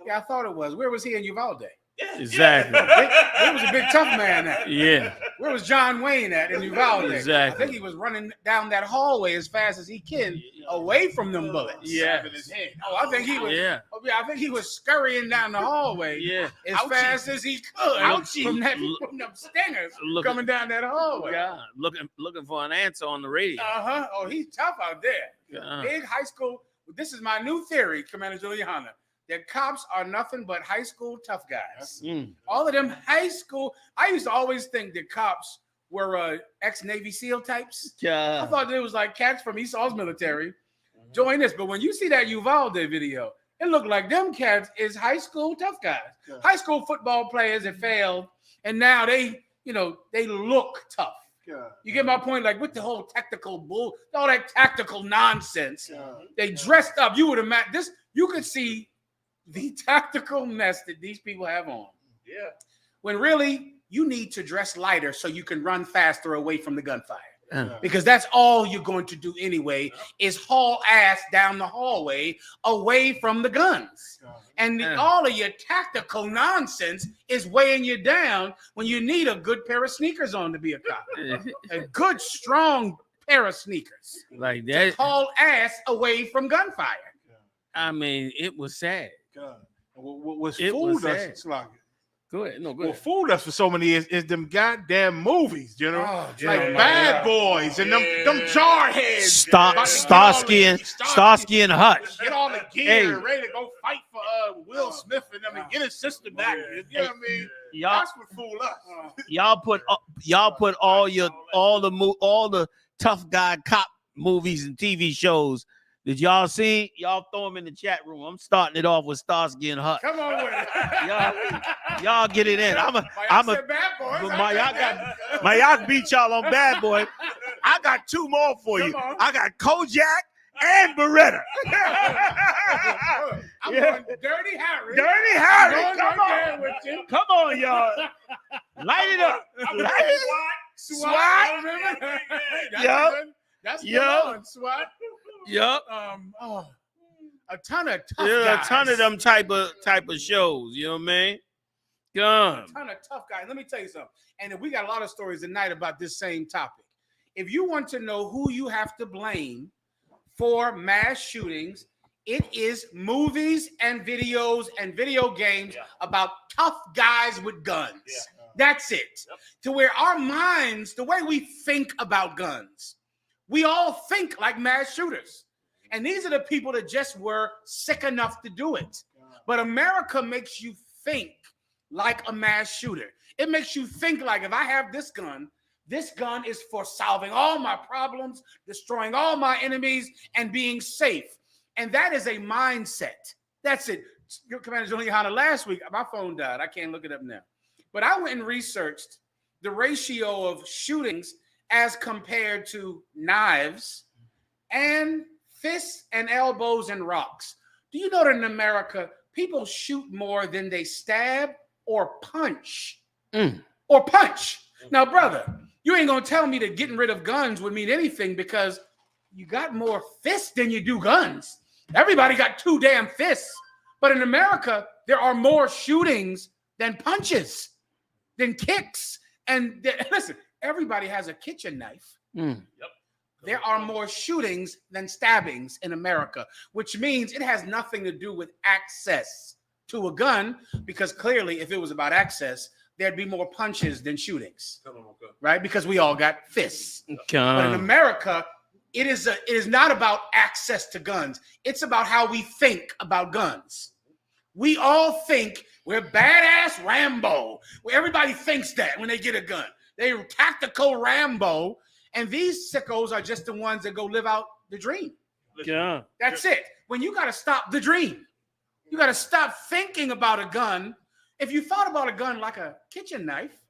Yeah, I thought it was. Where was he in Uvalde? Yeah, exactly. Where was a big tough man at? Yeah. Where was John Wayne at in Uvalde? Exactly. I think he was running down that hallway as fast as he can, away from them bullets. Yeah. Oh, I think he was. Yeah. Oh, yeah. I think he was scurrying down the hallway. Yeah. As fast as he could from them stingers coming down that hallway. God, looking for an answer on the radio. Oh, he's tough out there. Big high school. This is my new theory, Commander GEN.YAHANNA. That cops are nothing but high school tough guys. All of them high school. I used to always think that cops were ex-Navy SEAL types. Yeah. I thought it was like cats from Esau's military. Join this. But when you see that Uvalde video, it looked like them cats is high school tough guys. Yeah. High school football players that failed. And now they look tough. Yeah. You get my point? Like with the whole tactical all that tactical nonsense. Yeah. They dressed up. You would imagine this. You could see the tactical mess that these people have on. Yeah. When really you need to dress lighter so you can run faster away from the gunfire. Because that's all you're going to do anyway is haul ass down the hallway away from the guns. And all of your tactical nonsense is weighing you down when you need a good pair of sneakers on to be a cop. A good, strong pair of sneakers. Like that. Haul ass away from gunfire. I mean, it was sad. God. What's food us like? Go ahead. No, go What ahead. fooled us for so many years is them goddamn movies, you know, Oh, like Bad Boys and them jarheads. Starsky and Hutch. Get all the gear ready to go fight for Will Smith and them and get his sister back. You know what I mean? That's what fooled us. Y'all put all the tough guy cop movies and TV shows. Did y'all see? Y'all throw them in the chat room. I'm starting it off with Starsky and Hutch. Come on with it. Y'all get it in. Bad Boys. Mayak beat y'all on Bad Boy. I got two more for you. I got Kojak and Beretta. I'm going Dirty Harry. Dirty Harry. Come on. With you. Come on, y'all. Light it up. SWAT. Remember? Yep. That's Yep. SWAT. Yep. A ton of tough Yeah, guys. a ton of them type of shows. You know what I mean? A ton of tough guys. Let me tell you something. And we got a lot of stories tonight about this same topic. If you want to know who you have to blame for mass shootings, it is movies and videos and video games about tough guys with guns. That's it. To where our minds, the way we think about guns, we all think like mass shooters. And these are the people that just were sick enough to do it. But America makes you think like a mass shooter. It makes you think like, if I have this gun is for solving all my problems, destroying all my enemies, and being safe. And that is a mindset. That's it. Your Commander Gen.YAHANNA, last week, my phone died. I can't look it up now. But I went and researched the ratio of shootings as compared to knives and fists and elbows and rocks. Do you know that in America, people shoot more than they stab or punch? Or punch. Now, brother, you ain't going to tell me that getting rid of guns would mean anything, because you got more fists than you do guns. Everybody got two damn fists. But in America, there are more shootings than punches, than kicks. And listen, everybody has a kitchen knife. There are more shootings than stabbings in America, which means it has nothing to do with access to a gun, because clearly if it was about access, there'd be more punches than shootings, right? Because we all got fists. But in America, it is not about access to guns. It's about how we think about guns. We all think we're badass Rambo. Everybody thinks that when they get a gun. They're tactical Rambo. And these sickos are just the ones that go live out the dream. Yeah. That's it. When you got to stop the dream. You got to stop thinking about a gun. If you thought about a gun like a kitchen knife,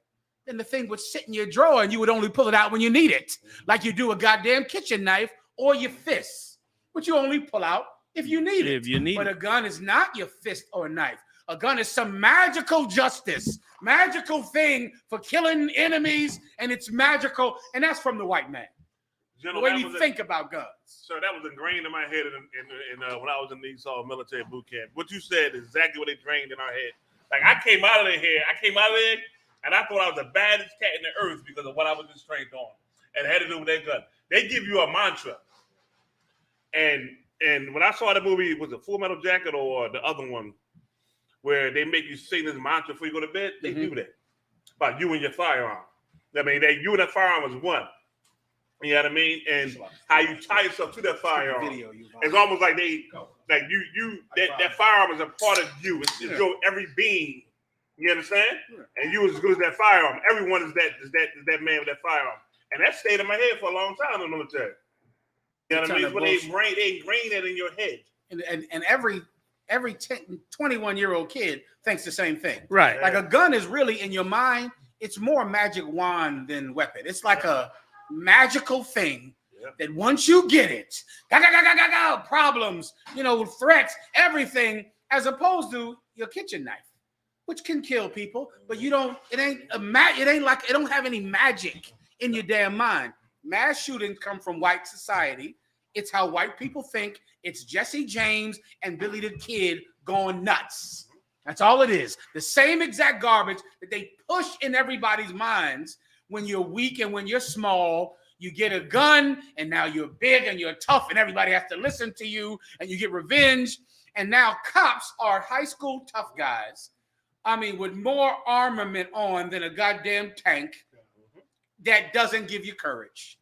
then the thing would sit in your drawer and you would only pull it out when you need it, like you do a goddamn kitchen knife or your fist, which you only pull out if you need it. But a gun is not your fist or knife. A gun is some magical justice, magical thing for killing enemies, and it's magical, and that's from the white man. The way we think about guns. Sir, that was ingrained in my head when I was in the military boot camp. What you said is exactly what they trained in our head. Like, I came out of there, and I thought I was the baddest cat in the earth because of what I was just trained on, and it had to do with their gun. They give you a mantra, and when I saw the movie, was it Full Metal Jacket or the other one, where they make you sing this mantra before you go to bed? They do that about you and your firearm. I mean, you and that firearm is one. You know what I mean? And how you tie yourself to that firearm. It's almost like that firearm is a part of you. It's your every being. You understand? And you as good as that firearm. Everyone is that man with that firearm. And that stayed in my head for a long time in the military. You know what I mean? When they ingrain that in your head. And every 21-year-old kid thinks the same thing. Right. Like, a gun is really in your mind. It's more magic wand than weapon. It's like a magical thing that once you get it, problems, threats, everything, as opposed to your kitchen knife, which can kill people, but it don't have any magic in your damn mind. Mass shootings come from white society. It's how white people think. It's Jesse James and Billy the Kid going nuts. That's all it is. The same exact garbage that they push in everybody's minds. When you're weak and when you're small, you get a gun, and now you're big and you're tough, and everybody has to listen to you, and you get revenge. And now cops are high school tough guys I mean, with more armament on than a goddamn tank, that doesn't give you courage.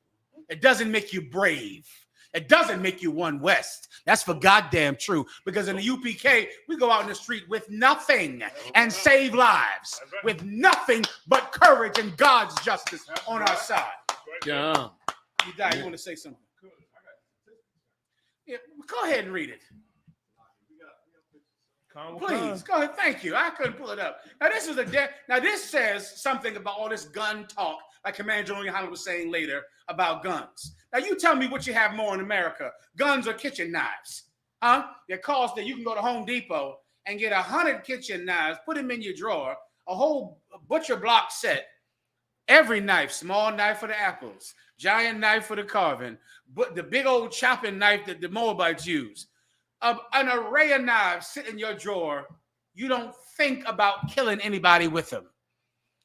It doesn't make you brave. It doesn't make you one West. That's for goddamn true. Because in the UPK, we go out in the street with nothing and save lives. With nothing but courage and God's justice on our side. Yeah. You die. You want to say something? Yeah, go ahead and read it. Please, go ahead. Thank you. I couldn't pull it up. Now, this is now this says something about all this gun talk, like Commander Gen.YAHANNA was saying later about guns. Now, you tell me what you have more in America, guns or kitchen knives? Huh? That cost that you can go to Home Depot and get 100 kitchen knives, put them in your drawer, a whole butcher block set, every knife, small knife for the apples, giant knife for the carving, but the big old chopping knife that the Moabites use. An array of knives sit in your drawer. You don't think about killing anybody with them.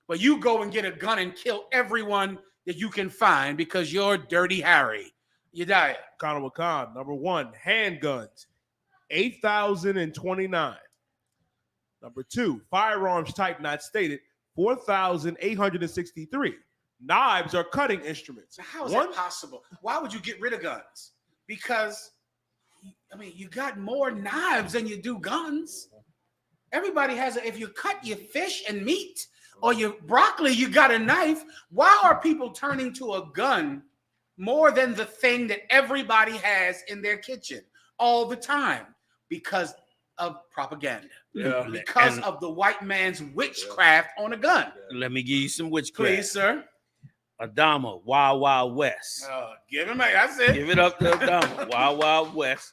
But you go and get a gun and kill everyone that you can find because you're Dirty Harry. You die. Conor McCon, number 1, handguns, 8,029. Number 2, firearms type not stated, 4,863. Knives are cutting instruments. Now, how is that possible? Why would you get rid of guns? Because, I mean, you got more knives than you do guns. Everybody has if you cut your fish and meat or your broccoli, you got a knife. Why are people turning to a gun more than the thing that everybody has in their kitchen all the time? Because of propaganda. Yeah. Because of the white man's witchcraft on a gun. Let me give you some witchcraft. Please, sir. Adama, Wild Wild West. Give him a, that's it. Give it up to Adama, Wild Wild West.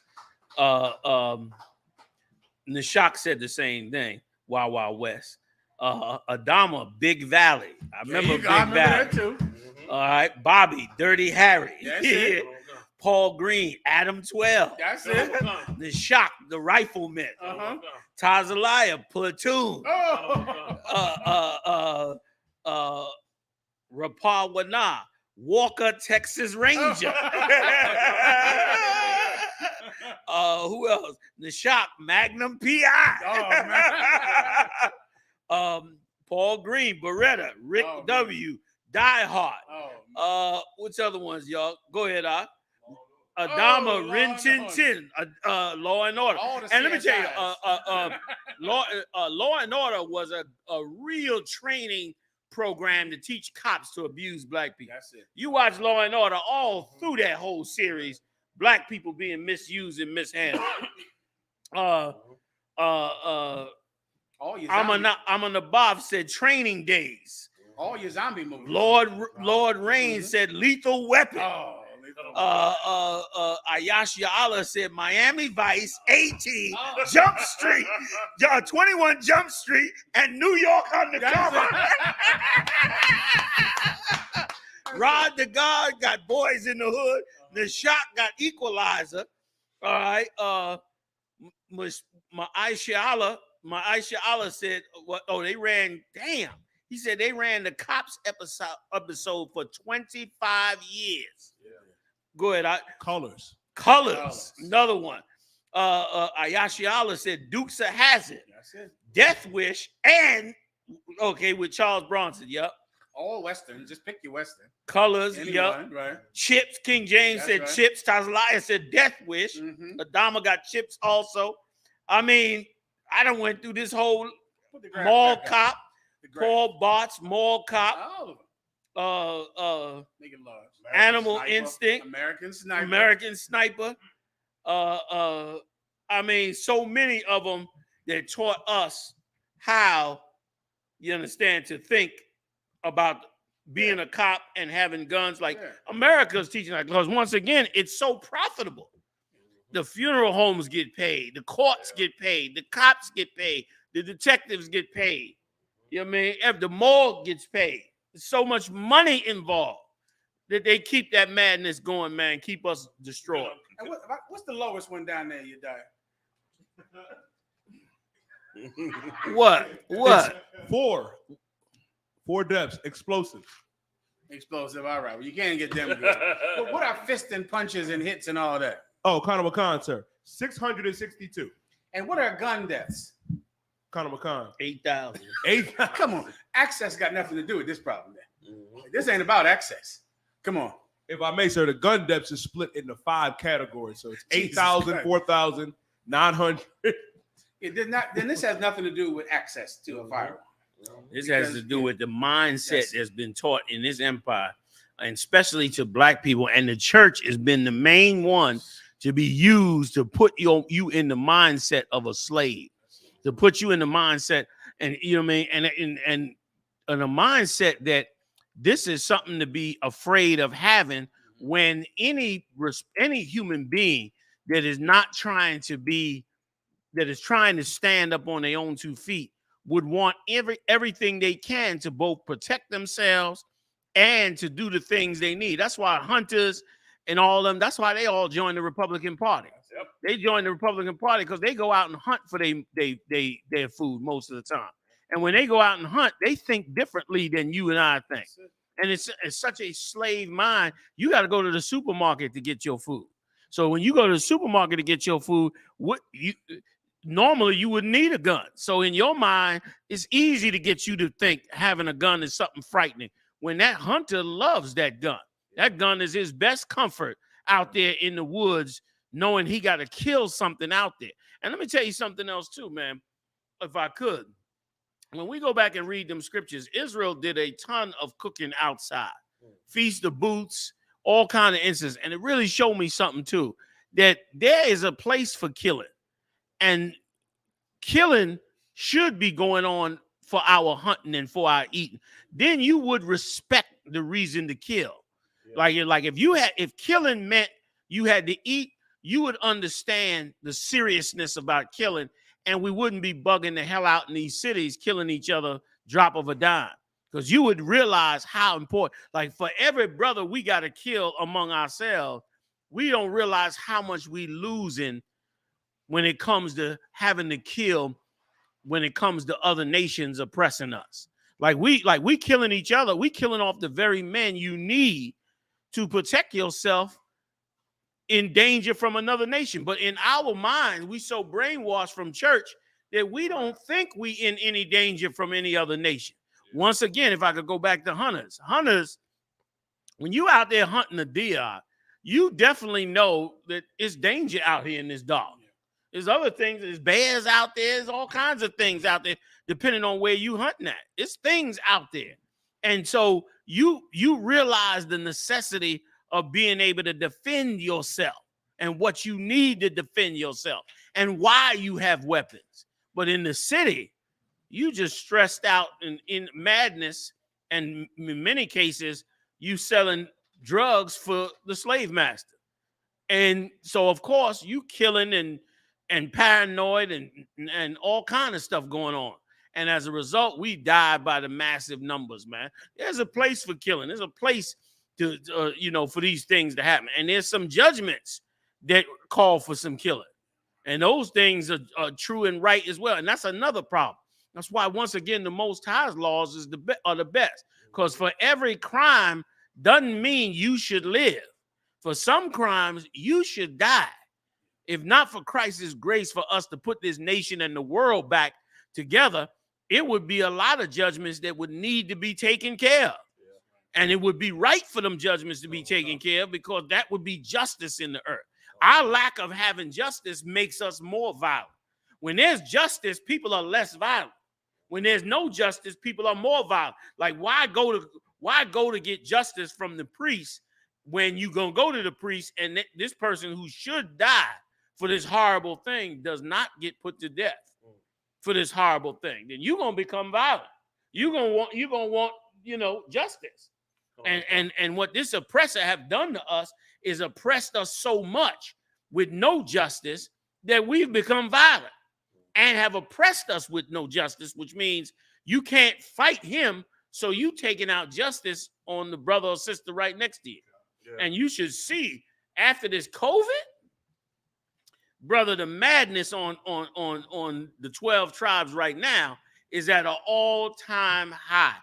Nashak said the same thing, Wild Wild West. Adama, Big Valley. I remember Big Valley. That too. All right, Bobby, Dirty Harry. That's it. Paul Green, Adam 12. That's it. Nashak, the Rifleman. Tazalaya, Platoon. Rapawana, Walker, Texas Ranger. Who else? Nashak, Magnum PI. Paul Green, Beretta, Rick W, Die Hard. What's other ones, y'all? Go ahead, Adama, Rin Tin Tin, Law and Order. And let me tell you, Law and Order was a real training program to teach cops to abuse black people. That's it. You watch Law and Order all through that whole series, black people being misused and mishandled. Amon Above said Training Days. All your zombie movies. Lord Rain said Lethal Weapon. I.S.U.P.K said Miami Vice, 18, Jump Street, 21 Jump Street, and New York Undercover. Rod the God got Boys in the Hood. The Shot got Equalizer. All right. My Aisha said, they ran, damn. He said they ran the Cops episode for 25 years. Yeah. Go ahead. Colors. Another one. Ayashiala said Dukes of Hazzard. That's it. Death Wish and with Charles Bronson. Yep. All Western. Just pick your Western. Colors. Anyone, right. Chips. King James said right. Chips. Tazalaya said Death Wish. Adama got Chips also. I mean, I done went through this whole Mall Cop. Paul Bart's Mall Cop. Animal Sniper. Instinct. American Sniper. I mean, so many of them that taught us how, you understand, to think about being a cop and having guns. Like America's teaching that, because once again, it's so profitable. The funeral homes get paid, the courts get paid, the cops get paid, the detectives get paid. You know what I mean? If the morgue gets paid. There's so much money involved that they keep that madness going, man. Keep us destroyed. And what's the lowest one down there you die? What? It's 4 deaths. Explosive. Explosive. All right. Well, you can't get them good. But what are fist and punches and hits and all that? Oh, Conor McCon, sir. 662. And what are gun deaths? Conor McCon. 8,000. 8,000. Come on. Access got nothing to do with this problem then. This ain't about access. Come on. If I may, sir, the gun depths is split into 5 categories. So it's Jesus 8,000, Christ. 4,000, 900. It did not. Then this has nothing to do with access to a firearm. This has to do with the mindset that's been taught in this empire, and especially to black people. And the church has been the main one to be used to put you in the mindset of a slave, to put you in the mindset, and you know what I mean, and a mindset that this is something to be afraid of having when any human being that is not trying to be, that is trying to stand up on their own 2 feet would want everything they can to both protect themselves and to do the things they need. That's why hunters and all of them, that's why they all join the Republican Party. Yep. They join the Republican Party because they go out and hunt for their food most of the time. And when they go out and hunt, they think differently than you and I think. And it's such a slave mind. You got to go to the supermarket to get your food. So when you go to the supermarket to get your food, normally you would need a gun. So in your mind, it's easy to get you to think having a gun is something frightening. When that hunter loves that gun is his best comfort out there in the woods, knowing he got to kill something out there. And let me tell you something else too, man, if I could. When we go back and read them scriptures, Israel did a ton of cooking outside, Feast of Booths, all kind of instances. And it really showed me something too, that there is a place for killing. And killing should be going on for our hunting and for our eating. Then you would respect the reason to kill. Yeah. Like if killing meant you had to eat, you would understand the seriousness about killing, and we wouldn't be bugging the hell out in these cities, killing each other drop of a dime. Because you would realize how important, like for every brother we got to kill among ourselves, we don't realize how much we losing when it comes to having to kill, when it comes to other nations oppressing us. Like we killing each other. We killing off the very men you need to protect yourself in danger from another nation. But in our mind, we so brainwashed from church that we don't think we in any danger from any other nation. Once again, if I could go back to hunters, when you out there hunting a deer, you definitely know that it's danger out here in this dog. There's other things. There's bears out there. There's all kinds of things out there, depending on where you hunting at. It's things out there. And so you realize the necessity of being able to defend yourself and what you need to defend yourself and why you have weapons. But in the city, you just stressed out in madness, and in many cases, you selling drugs for the slave master. And so, of course, you killing and paranoid and all kind of stuff going on. And as a result, we die by the massive numbers, man. There's a place for killing. There's a place to for these things to happen. And there's some judgments that call for some killing. And those things are true and right as well. And that's another problem. That's why, once again, the Most High's laws are the best. Because for every crime doesn't mean you should live. For some crimes, you should die. If not for Christ's grace for us to put this nation and the world back together, it would be a lot of judgments that would need to be taken care of. And it would be right for them judgments to be taken care of, because that would be justice in the earth. Our lack of having justice makes us more violent. When there's justice, people are less violent. When there's no justice, people are more violent. Like, why go to get justice from the priest when you gonna go to the priest and this person who should die for this horrible thing does not get put to death for this horrible thing? Then you're gonna become violent. You're gonna want justice. And what this oppressor have done to us is oppressed us so much with no justice that we've become violent, and have oppressed us with no justice, which means you can't fight him, so you taking out justice on the brother or sister right next to you. Yeah. And you should see, after this COVID, brother, the madness on the 12 tribes right now is at an all-time high.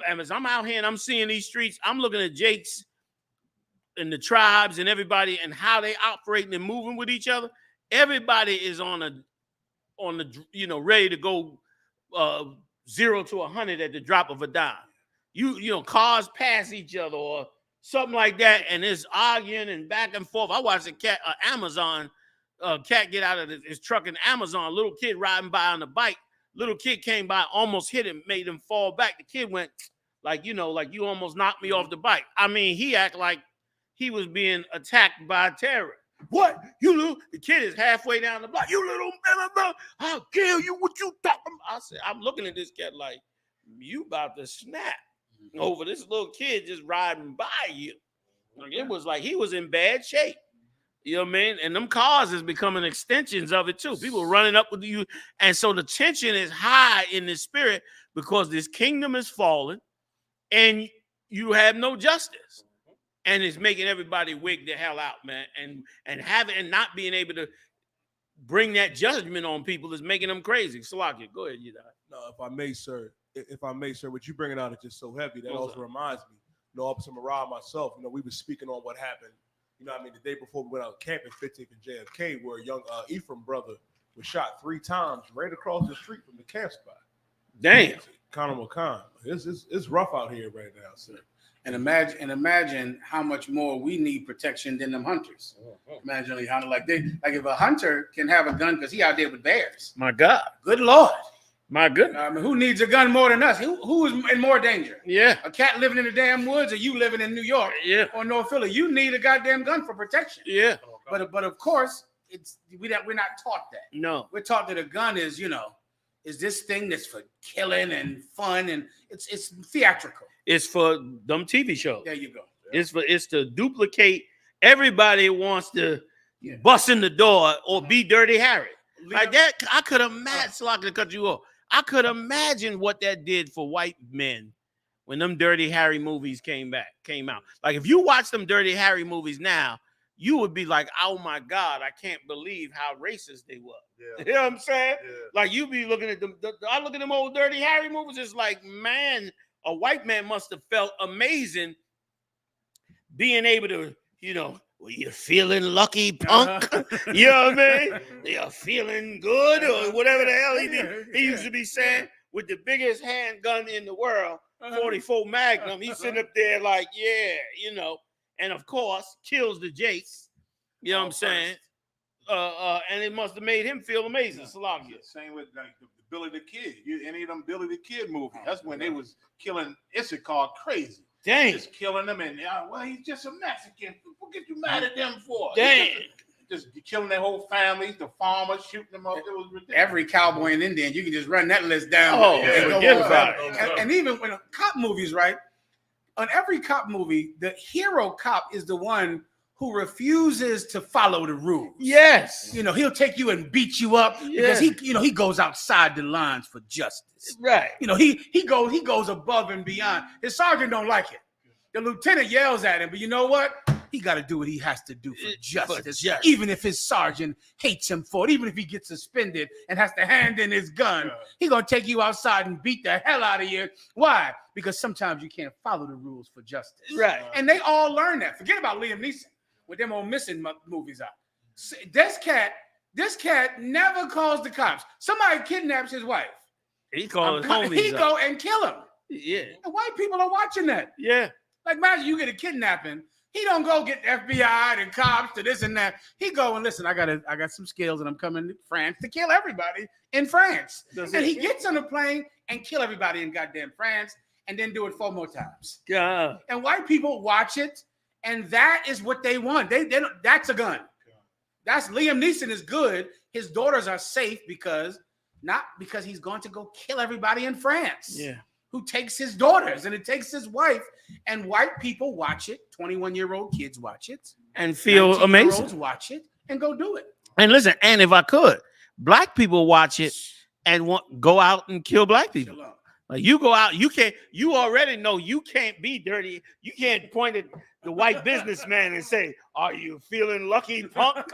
As I'm out here and I'm seeing these streets, I'm looking at Jake's and the tribes and everybody and how they operating and moving with each other. Everybody is on on the ready to go 0 to 100 at the drop of a dime. Cars pass each other or something like that, and it's arguing and back and forth. I watched Amazon cat get out of his truck in Amazon. A little kid riding by on the bike. Little kid came by, almost hit him, made him fall back. The kid went like you almost knocked me off the bike. I mean, he acted like he was being attacked by terror. What? The kid is halfway down the block. You little blah, I'll kill you. What you talking about? I said, I'm looking at this cat like, you about to snap over this little kid just riding by you. Like, it was like he was in bad shape. You know what I mean? And them cars is becoming extensions of it too. People running up with you. And so the tension is high in the spirit because this kingdom is falling and you have no justice. And it's making everybody wig the hell out, man. And not being able to bring that judgment on people is making them crazy. Salakia, go ahead, No, if I may, sir, what you bringing out is just so heavy. That also reminds me, Officer Marah, myself, we were speaking on what happened, the day before we went out camping 15th and JFK, where a young Ephraim brother was shot 3 times right across the street from the camp spot. Damn. Colonel McCon. It's rough out here right now, sir. And imagine how much more we need protection than them hunters. Imagine how if a hunter can have a gun because he out there with bears. My God. Good Lord. My goodness. I mean, who needs a gun more than us? Who is in more danger? Yeah. A cat living in the damn woods or you living in New York or North Philly? You need a goddamn gun for protection. Yeah. But of course, we're not taught that. No. We're taught that a gun is, is this thing that's for killing and fun and it's theatrical. It's for them TV shows. There you go. It's to duplicate. Everybody wants to bust in the door or be Dirty Harry. Like that, I could imagine. Slock to cut you off. I could imagine what that did for white men when them Dirty Harry movies came out. Like if you watch them Dirty Harry movies now, you would be like, oh my God, I can't believe how racist they were. Yeah. You know what I'm saying? Yeah. Like you be looking at them. I look at them old Dirty Harry movies. It's like, man, a white man must have felt amazing being able to, well, you're feeling lucky, punk. You know what I mean? You're feeling good or whatever the hell he used to be saying with the biggest handgun in the world, 44 Magnum. He's sitting up there like, and of course kills the Jakes. You know what I'm saying? And it must have made him feel amazing. Salakia. Same with like the Billy the Kid. Any of them Billy the Kid movies. That's when they was killing I.S.U.P.K crazy. Dang. Just killing them and he's just a Mexican. What get you mad at them for? Dang. Just killing their whole families, the farmers, shooting them up. It was ridiculous. Every cowboy and Indian, you can just run that list down. And even when cop movies, right? On every cop movie, the hero cop is the one who refuses to follow the rules. Yes. He'll take you and beat you up because he goes outside the lines for justice. Right. He goes above and beyond. His sergeant don't like it. The lieutenant yells at him, but you know what? He got to do what he has to do for justice. Even if his sergeant hates him for it, even if he gets suspended and has to hand in his gun, he's going to take you outside and beat the hell out of you. Why? Because sometimes you can't follow the rules for justice. Right. And they all learn that. Forget about Liam Neeson with them old missing movies out. This cat never calls the cops. Somebody kidnaps his wife. He calls homies. He go and kill him. Yeah. And white people are watching that. Yeah. Like imagine you get a kidnapping. He don't go get FBI and cops to this and that. He go and listen, I got some skills and I'm coming to France to kill everybody in France. He gets on a plane and kill everybody in goddamn France and then do it 4 more times. Yeah. And white people watch it. And that is what they want. They don't, that's a gun. That's Liam Neeson is good. His daughters are safe not because he's going to go kill everybody in France. Yeah. Who takes his daughters and it takes his wife. And white people watch it. 21-year-old kids watch it. And feel amazing. Watch it and go do it. And listen, and if I could, black people watch it and go out and kill black people. Like you go out, you already know you can't be dirty. You can't point at the white businessman and say, "Are you feeling lucky, punk?"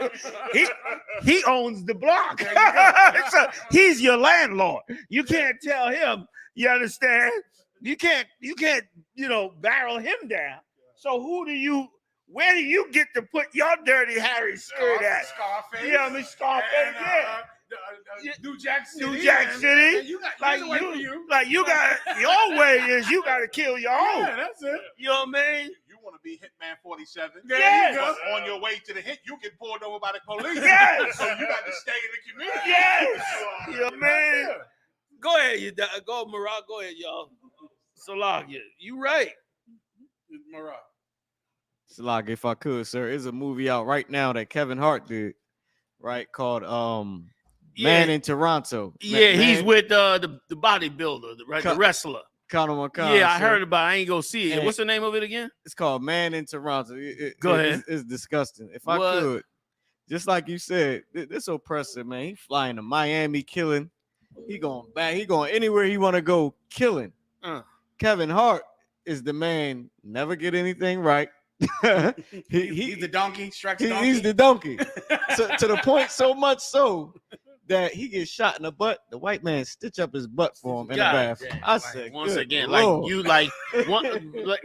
He owns the block. So he's your landlord. You can't tell him. You understand? You can't, barrel him down. So where do you get to put your Dirty Harry skirt at? Scarface. Yeah, I mean Scarface. New Jack City. New Jack City. And you got Like here's the way for you. you got your way is you got to kill your own. Yeah, that's it. You know what I mean? You want to be Hitman 47? Yes. But on your way to the hit, you get pulled over by the police. Yes. So you got to stay in the community. Yes. You know what I mean? Go ahead, go, Murat. Go ahead, y'all. Salakia, you right. Murat. Salak, if I could, sir, there's a movie out right now that Kevin Hart did, right, called Man in Toronto. Yeah, he's with the bodybuilder, right? The wrestler. Conor McCon. Yeah, I heard about it. I ain't go see it. What's the name of it again? It's called Man in Toronto. Go ahead. It's disgusting. If I could, just like you said, this oppressor, man, he flying to Miami killing. He going back. He going anywhere he want to go killing. Kevin Hart is the man, never get anything right. He's the donkey. He's the donkey. To the point so much so that he gets shot in the butt. The white man stitch up his butt for him in the bath. I said, once again, Lord.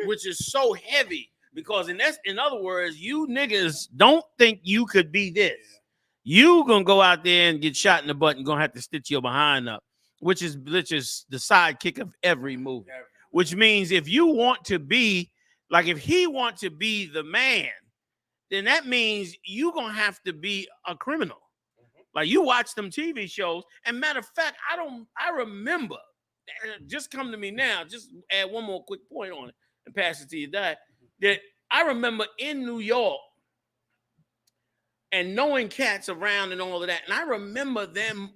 which is so heavy because in other words, you niggas don't think you could be this. You gonna go out there and get shot in the butt and gonna have to stitch your behind up, which is the sidekick of every movie. Which means if you want to be like, if he wants to be the man, then that means you gonna have to be a criminal. Like you watch them TV shows, and matter of fact, I remember, just come to me now, just add one more quick point on it and pass it to you, that I remember in New York and knowing cats around and all of that, and I remember them,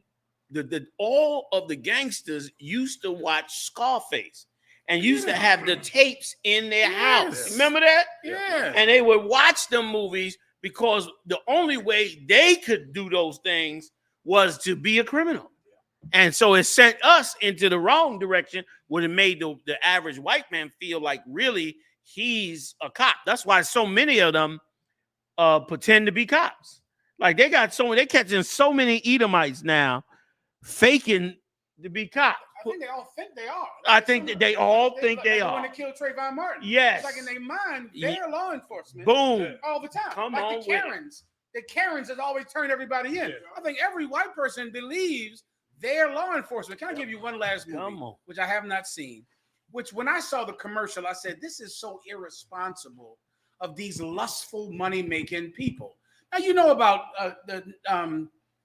all of the gangsters used to watch Scarface. And used to have the tapes in their house. Remember that? Yeah. And they would watch them movies because the only way they could do those things was to be a criminal. And so it sent us into the wrong direction when it made the average white man feel like really he's a cop. That's why so many of them pretend to be cops. Like they catching so many Edomites now faking to be cops. I think they all think they are. I think that they all think they are. When they killed Trayvon Martin. Yes. It's like in their mind, they're law enforcement. Boom. All the time. Come like on the Karens. The Karens has always turned everybody in. I think every white person believes they're law enforcement. Can I give you one last movie, which I have not seen, which when I saw the commercial, I said, this is so irresponsible of these lustful money-making people. Now, you know about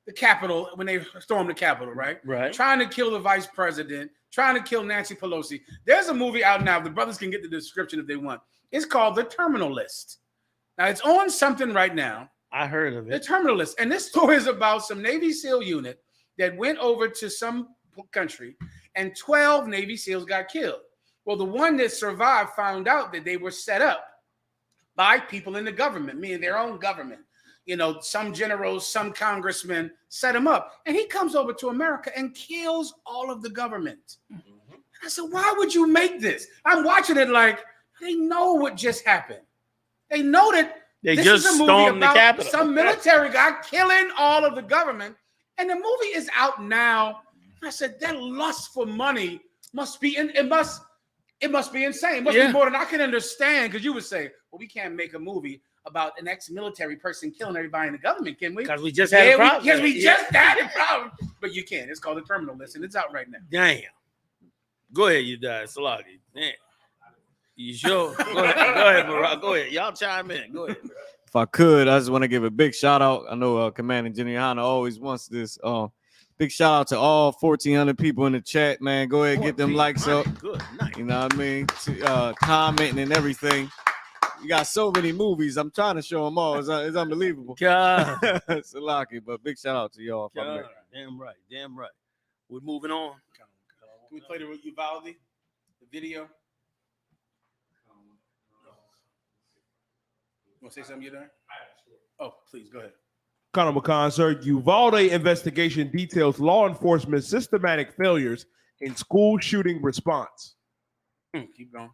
the Capitol, when they stormed the Capitol, right? Right. Trying to kill the vice president, trying to kill Nancy Pelosi. There's a movie out now. The brothers can get the description if they want. It's called The Terminal List. Now, it's on something right now. I heard of it. The Terminal List. And this story is about some Navy SEAL unit that went over to some country and 12 Navy SEALs got killed. Well, the one that survived found out that they were set up by people in the government, meaning their own government. You know, some generals, some congressmen set him up. And he comes over to America and kills all of the government. I said, why would you make this? I'm watching it like, they know what just happened. They know that they this just is a movie stormed the about Capitol. some military guy killing all of the government. And the movie is out now. I said, that lust for money must be, it must be insane. It must be more than I can understand. Because you would say, well, we can't make a movie about an ex-military person killing everybody in the government, can we? Because we just had a problem. Yes, we just had a problem. But you can. It's called The Terminal List, and it's out right now. Damn. Go ahead, you guys. Salaki. Damn. You sure? Go ahead, Murat. Go ahead. Y'all chime in. Go ahead. If I could, I just want to give a big shout out. I know Commander GEN.YAHANNA always wants this. Big shout out to all 1,400 people in the chat, man. Go ahead, get them likes up. Good night. You know what I mean? Commenting and everything. You got so many movies. I'm trying to show them all. It's unbelievable. God. It's a lucky, but big shout out to y'all. God. Damn right. Damn right. We're moving on. Can we play the Uvalde, the video? You want to say something, you there? Oh, please, go ahead. Conor McCon, sir. Uvalde investigation details law enforcement's systematic failures in school shooting response. Keep going.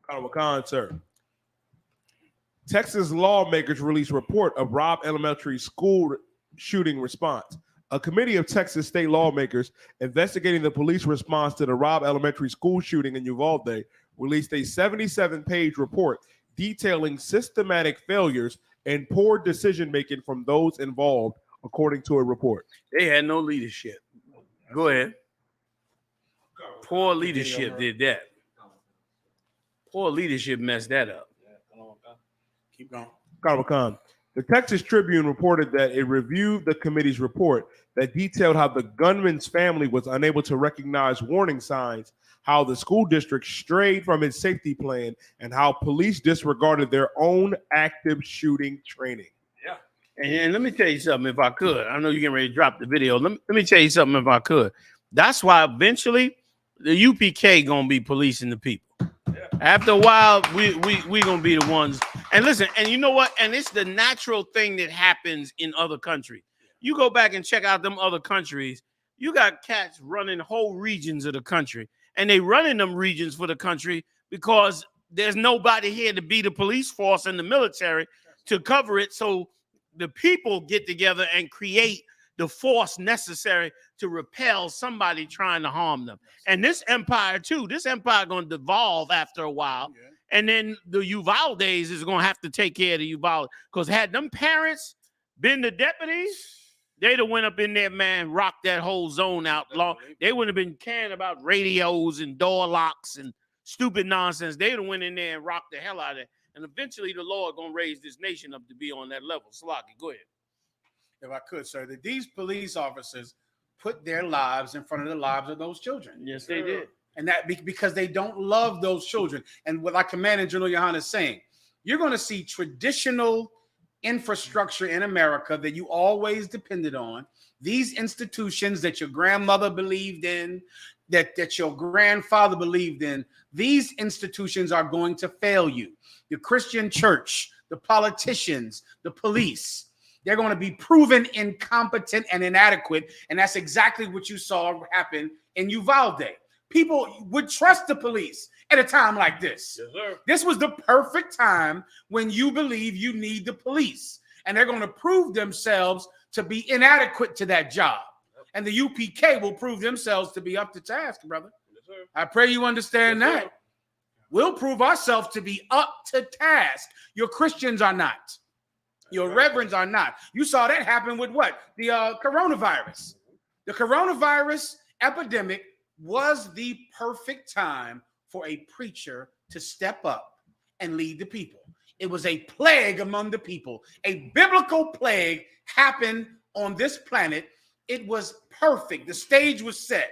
Conor McCon, sir. Texas lawmakers release report of Robb Elementary School shooting response. A committee of Texas state lawmakers investigating the police response to the Robb Elementary School shooting in Uvalde released a 77-page report detailing systematic failures and poor decision-making from those involved according to a report. They had no leadership. Go ahead. Poor leadership did that. Poor leadership messed that up. Keep going. Khan. The Texas Tribune reported that it reviewed the committee's report that detailed how the gunman's family was unable to recognize warning signs, how the school district strayed from its safety plan, and how police disregarded their own active shooting training. Yeah. And let me tell you something, if I could. I know you're getting ready to drop the video. Let me tell you something, if I could. That's why eventually the UPK gonna be policing the people. After a while, we gonna be the ones. And listen, and you know what? And it's the natural thing that happens in other countries. You go back and check out them other countries. You got cats running whole regions of the country, and they running them regions for the country because there's nobody here to be the police force and the military to cover it. So the people get together and create the force necessary to repel somebody trying to harm them. And this empire too, this empire going to devolve after a while. Yeah. And then the Uvalde is going to have to take care of the Uvalde. Because had them parents been the deputies, they'd have went up in there, man, rocked that whole zone out. They wouldn't have been caring about radios and door locks and stupid nonsense. They'd have went in there and rocked the hell out of it. And eventually the Lord going to raise this nation up to be on that level. Slaki, go ahead. If I could, sir, that these police officers put their lives in front of the lives of those children. Yes, they did. And that because they don't love those children. And what like Commander General Yohanna is saying, you're going to see traditional infrastructure in America that you always depended on. These institutions that your grandmother believed in, that your grandfather believed in, these institutions are going to fail you. The Christian church, the politicians, the police. They're going to be proven incompetent and inadequate. And that's exactly what you saw happen in Uvalde. People would trust the police at a time like this. Yes, sir. This was the perfect time when you believe you need the police. And they're going to prove themselves to be inadequate to that job. And the UPK will prove themselves to be up to task, brother. Yes, sir. I pray you understand Yes, that. sir. We'll prove ourselves to be up to task. Your Christians are not. Your reverends are not. You saw that happen with what? The coronavirus. The coronavirus epidemic was the perfect time for a preacher to step up and lead the people. It was a plague among the people. A biblical plague happened on this planet. It was perfect. The stage was set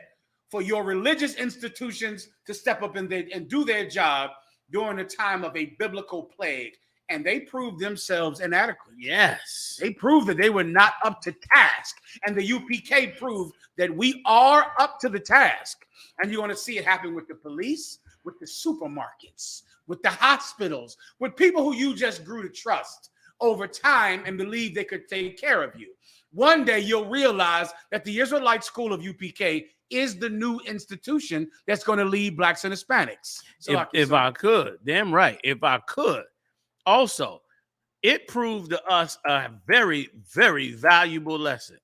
for your religious institutions to step up and do their job during a time of a biblical plague. And they proved themselves inadequate. Yes. They proved that they were not up to task. And the UPK proved that we are up to the task. And you're going to see it happen with the police, with the supermarkets, with the hospitals, with people who you just grew to trust over time and believe they could take care of you. One day you'll realize that the Israelite School of UPK is the new institution that's going to lead blacks and Hispanics. So if I could, damn right, if I could. Also, it proved to us a very, very valuable lesson.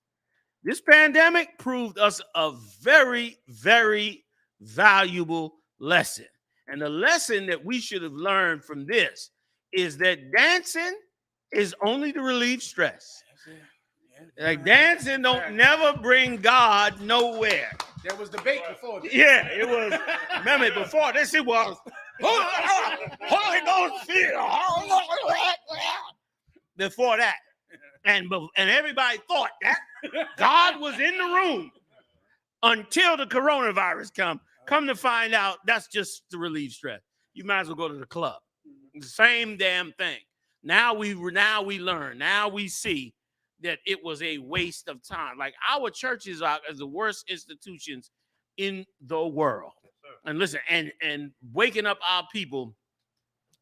This pandemic proved us a very, very valuable lesson. And the lesson that we should have learned from this is that dancing is only to relieve stress. Like dancing don't never bring God nowhere. There was debate before this. Yeah, it was. Remember, before this, it was Holy Ghost fear. Before that, and everybody thought that God was in the room until the coronavirus come to find out that's just to relieve stress. You might as well go to the club. The same damn thing. Now we learn. Now we see that it was a waste of time. Like our churches are the worst institutions in the world. And listen, and waking up our people,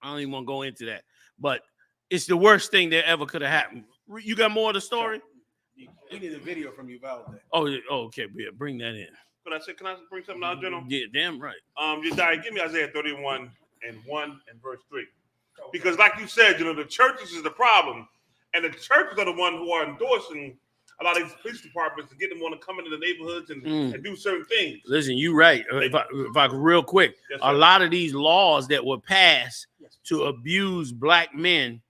I don't even want to go into that, but it's the worst thing that ever could have happened. You got more of the story? We need a video from Uvalde. Oh, okay, yeah, bring that in. Can I bring something out, General? Yeah, damn right. Jediah, give me Isaiah 31 and 1 and verse 3. Because like you said, the churches is the problem. And the churches are the one who are endorsing a lot of these police departments to get them want to come into the neighborhoods and do certain things. Listen, you're right. If I could real quick, yes, a lot of these laws that were passed to abuse black men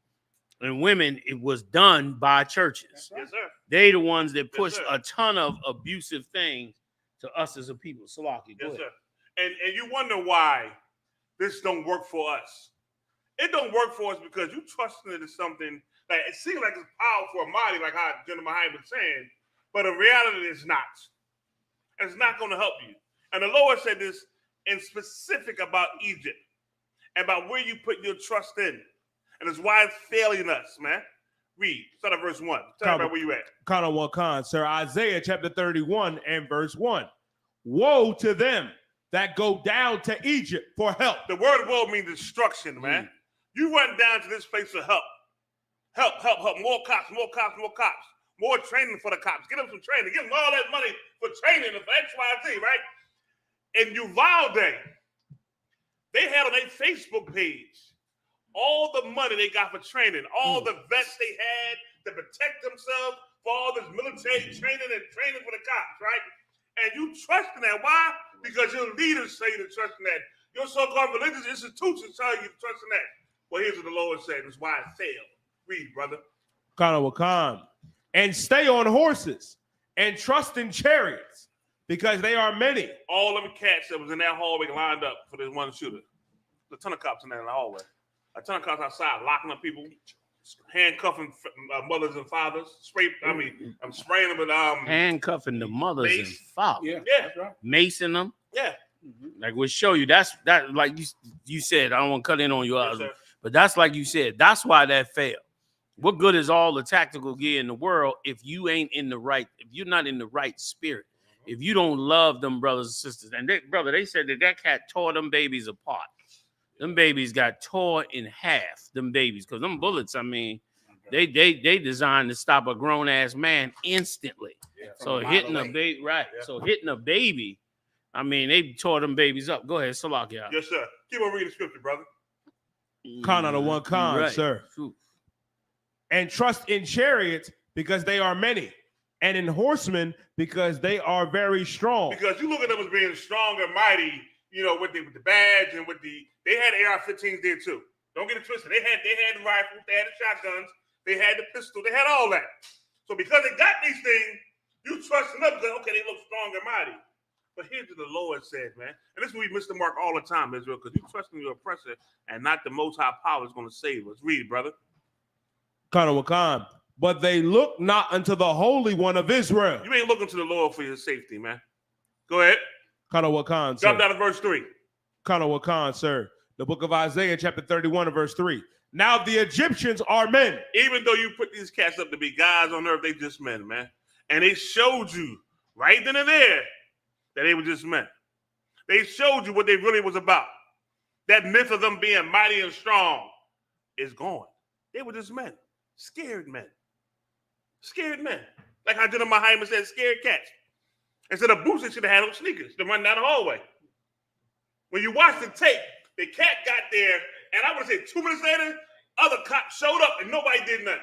and women, it was done by churches. Yes, sir. They the ones that push a ton of abusive things to us as a people. Salaki, go ahead. Sir. And you wonder why this don't work for us. It don't work for us because you trusting it in something that it seems like it's powerful or mighty, like how General Muhammad was saying, but in reality it's not. And it's not going to help you. And the Lord said this in specific about Egypt, about where you put your trust in. And it's why it's failing us, man. Read. Start at verse 1. Tell me about where you at. Khan one Khan, sir. Isaiah chapter 31 and verse 1. Woe to them that go down to Egypt for help. The word woe means destruction, man. You run down to this place for help. Help. More cops. More training for the cops. Get them some training. Give them all that money for training for X, Y, Z, right? In Uvalde, they had on their Facebook page all the money they got for training, all the vets they had to protect themselves for all this military training and training for the cops, right? And you trust in that. Why? Because your leaders say you to trust in that. Your so-called religious institutions tell you to trust in that. Well, here's what the Lord said. That's why it failed. Read, brother. Khan. And stay on horses and trust in chariots because they are many. All of the cats that was in that hallway lined up for this one shooter. A ton of cops in that hallway. A ton of cops outside locking up people, handcuffing mothers and fathers. I'm spraying them with handcuffing the mothers and fathers. Yeah, that's right. Macing them. Yeah. Like we'll show you. That like you said. I don't want to cut in on your husband, sir. but that's like you said. That's why that failed. What good is all the tactical gear in the world if you ain't in the right? If you're not in the right spirit, if you don't love them brothers and sisters, and they said that cat tore them babies apart. Them babies got tore in half. Them babies, because them bullets. I mean, they designed to stop a grown ass man instantly. Yeah, so hitting a baby, right? Yeah. So hitting a baby. I mean, they tore them babies up. Go ahead, Salaki. Yes, sir. Keep on reading the scripture, brother. Khan on the one Khan, right. Sir. Ooh. And trust in chariots because they are many, and in horsemen because they are very strong. Because you look at them as being strong and mighty, you know, with the badge and they had AR-15s there too. Don't get it twisted. They had the rifles, they had the shotguns, they had the pistol, they had all that. So because they got these things, you trust them because okay, they look strong and mighty. But here's what the Lord said, man. And this is where we miss the mark all the time, Israel, because you trust in your oppressor and not the Most High Power is going to save us. Read, brother. Khan. But they look not unto the Holy One of Israel. You ain't looking to the Lord for your safety, man. Go ahead. Khan, sir. Jump down to verse 3. Khan, sir. The book of Isaiah, chapter 31, and verse 3. Now the Egyptians are men. Even though you put these cats up to be gods on earth, they just men, man. And they showed you right then and there that they were just men. They showed you what they really was about. That myth of them being mighty and strong is gone. They were just men. Scared men. Scared men. Like how General Muhammad said, scared cats. Instead of boots, they should have had on sneakers to run down the hallway. When you watch the tape, the cat got there, and I would say 2 minutes later, other cops showed up and nobody did nothing.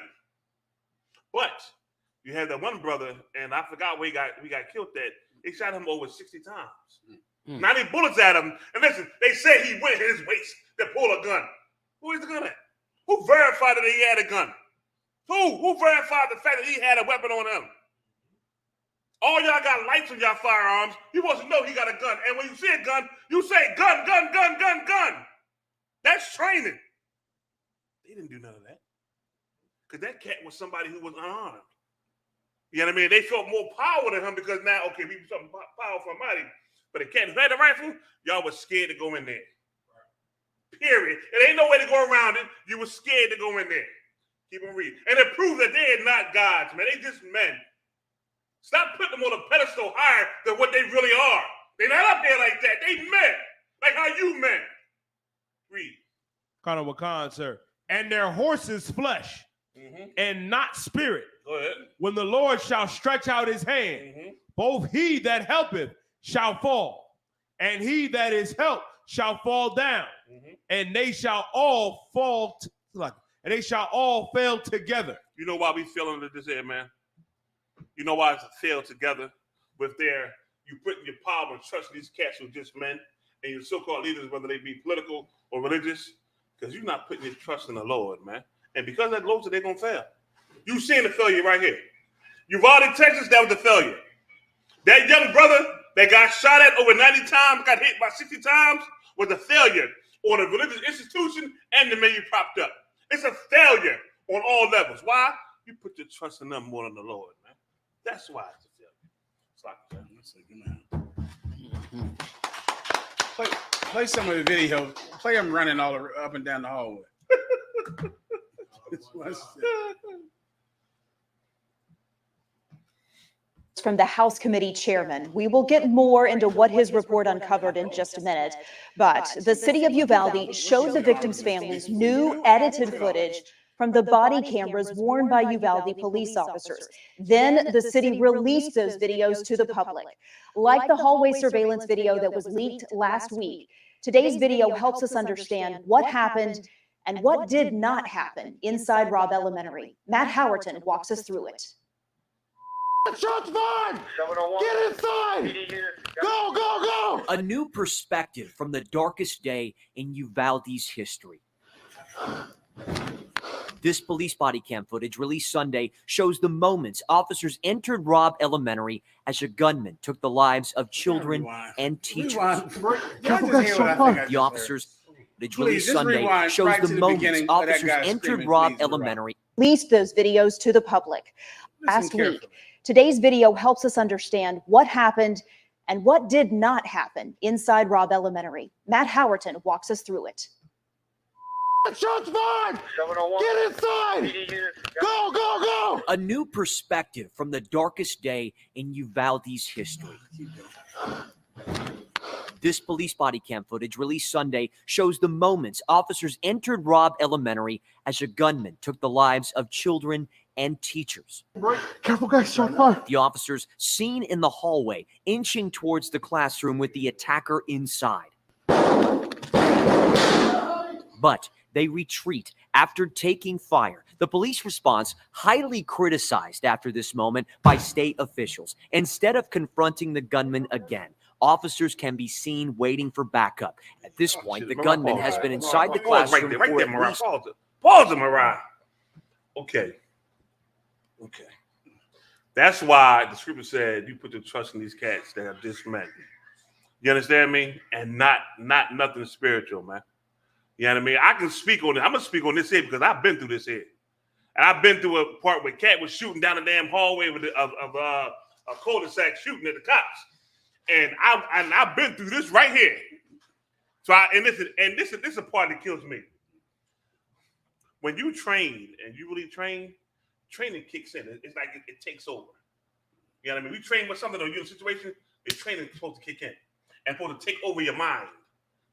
But you had that one brother, and I forgot where he got killed at. They shot him over 60 times. 90 bullets at him. And listen, they said he went in his waist to pull a gun. Who is the gun at? Who verified that he had a gun? Who verified the fact that he had a weapon on him? All y'all got lights on y'all firearms. You supposed to know he got a gun. And when you see a gun, you say gun. That's training. They didn't do none of that. Because that cat was somebody who was unarmed. You know what I mean? They felt more power than him because now, okay, we do something powerful and mighty. But the cat who had the rifle, y'all was scared to go in there. Period. It ain't no way to go around it. You were scared to go in there. Keep on reading. And it proves that they are not gods, man. They just men. Stop putting them on a pedestal higher than what they really are. They're not up there like that. They men. Like how you men. Read. Khan, sir. And their horses flesh and not spirit. Go ahead. When the Lord shall stretch out his hand, both he that helpeth shall fall, and he that is helped shall fall down, and they shall all fall, and they shall all fail together. You know why we feeling this here, man? You know why it's fail together with you putting your power and trust in these cats who are just men and your so-called leaders, whether they be political or religious, because you're not putting your trust in the Lord, man. And because of that, Lord, they're going to fail. You've seen the failure right here. Uvalde, Texas, that was a failure. That young brother that got shot at over 90 times, got hit by 60 times, was a failure on a religious institution and the man you propped up. It's a failure on all levels. Why? You put your trust in them more than the Lord, man. That's why it's a failure. Play some of the video. Play him running all up and down the hallway. From the House Committee Chairman. We will get more into what his report uncovered in just a minute. But the city of Uvalde showed the victims' families new edited footage from the body cameras worn by Uvalde police officers. Then the city released those videos to the public. Like the hallway surveillance video that was leaked last week, today's video helps us understand what happened and what did not happen inside Robb Elementary. Matt Howerton walks us through it. Shots fired! Get inside! Go, go, go! A new perspective from the darkest day in Uvalde's history. This police body cam footage released Sunday shows the moments officers entered Robb Elementary as a gunman took the lives of children and teachers. The officers footage released Sunday shows the moments officers entered Robb Elementary. Released those videos to the public last week. Today's video helps us understand what happened and what did not happen inside Robb Elementary. Matt Howerton walks us through it. Shots fired! Get inside! Go, go, go! A new perspective from the darkest day in Uvalde's history. This police body cam footage released Sunday shows the moments officers entered Robb Elementary as a gunman took the lives of children and teachers. Careful, guys, shot fired. The officers seen in the hallway inching towards the classroom with the attacker inside. But they retreat after taking fire. The police response highly criticized after this moment by state officials. Instead of confronting the gunman again, officers can be seen waiting for backup. At this point, the gunman has been inside the classroom for at least... Pause it, Mariah. Okay. That's why the scripture said you put your trust in these cats that have just met. You understand me? And not nothing spiritual, man. You know what I mean? I can speak on it. I'm gonna speak on this here because I've been through this here. And I've been through a part where Cat was shooting down the damn hallway of a cul-de-sac shooting at the cops. And I've been through this right here. So this is a part that kills me. When you train and you really train, training kicks in. It's like it takes over. You know what I mean? We train with something or you're in a situation, the training is supposed to kick in and supposed to take over your mind.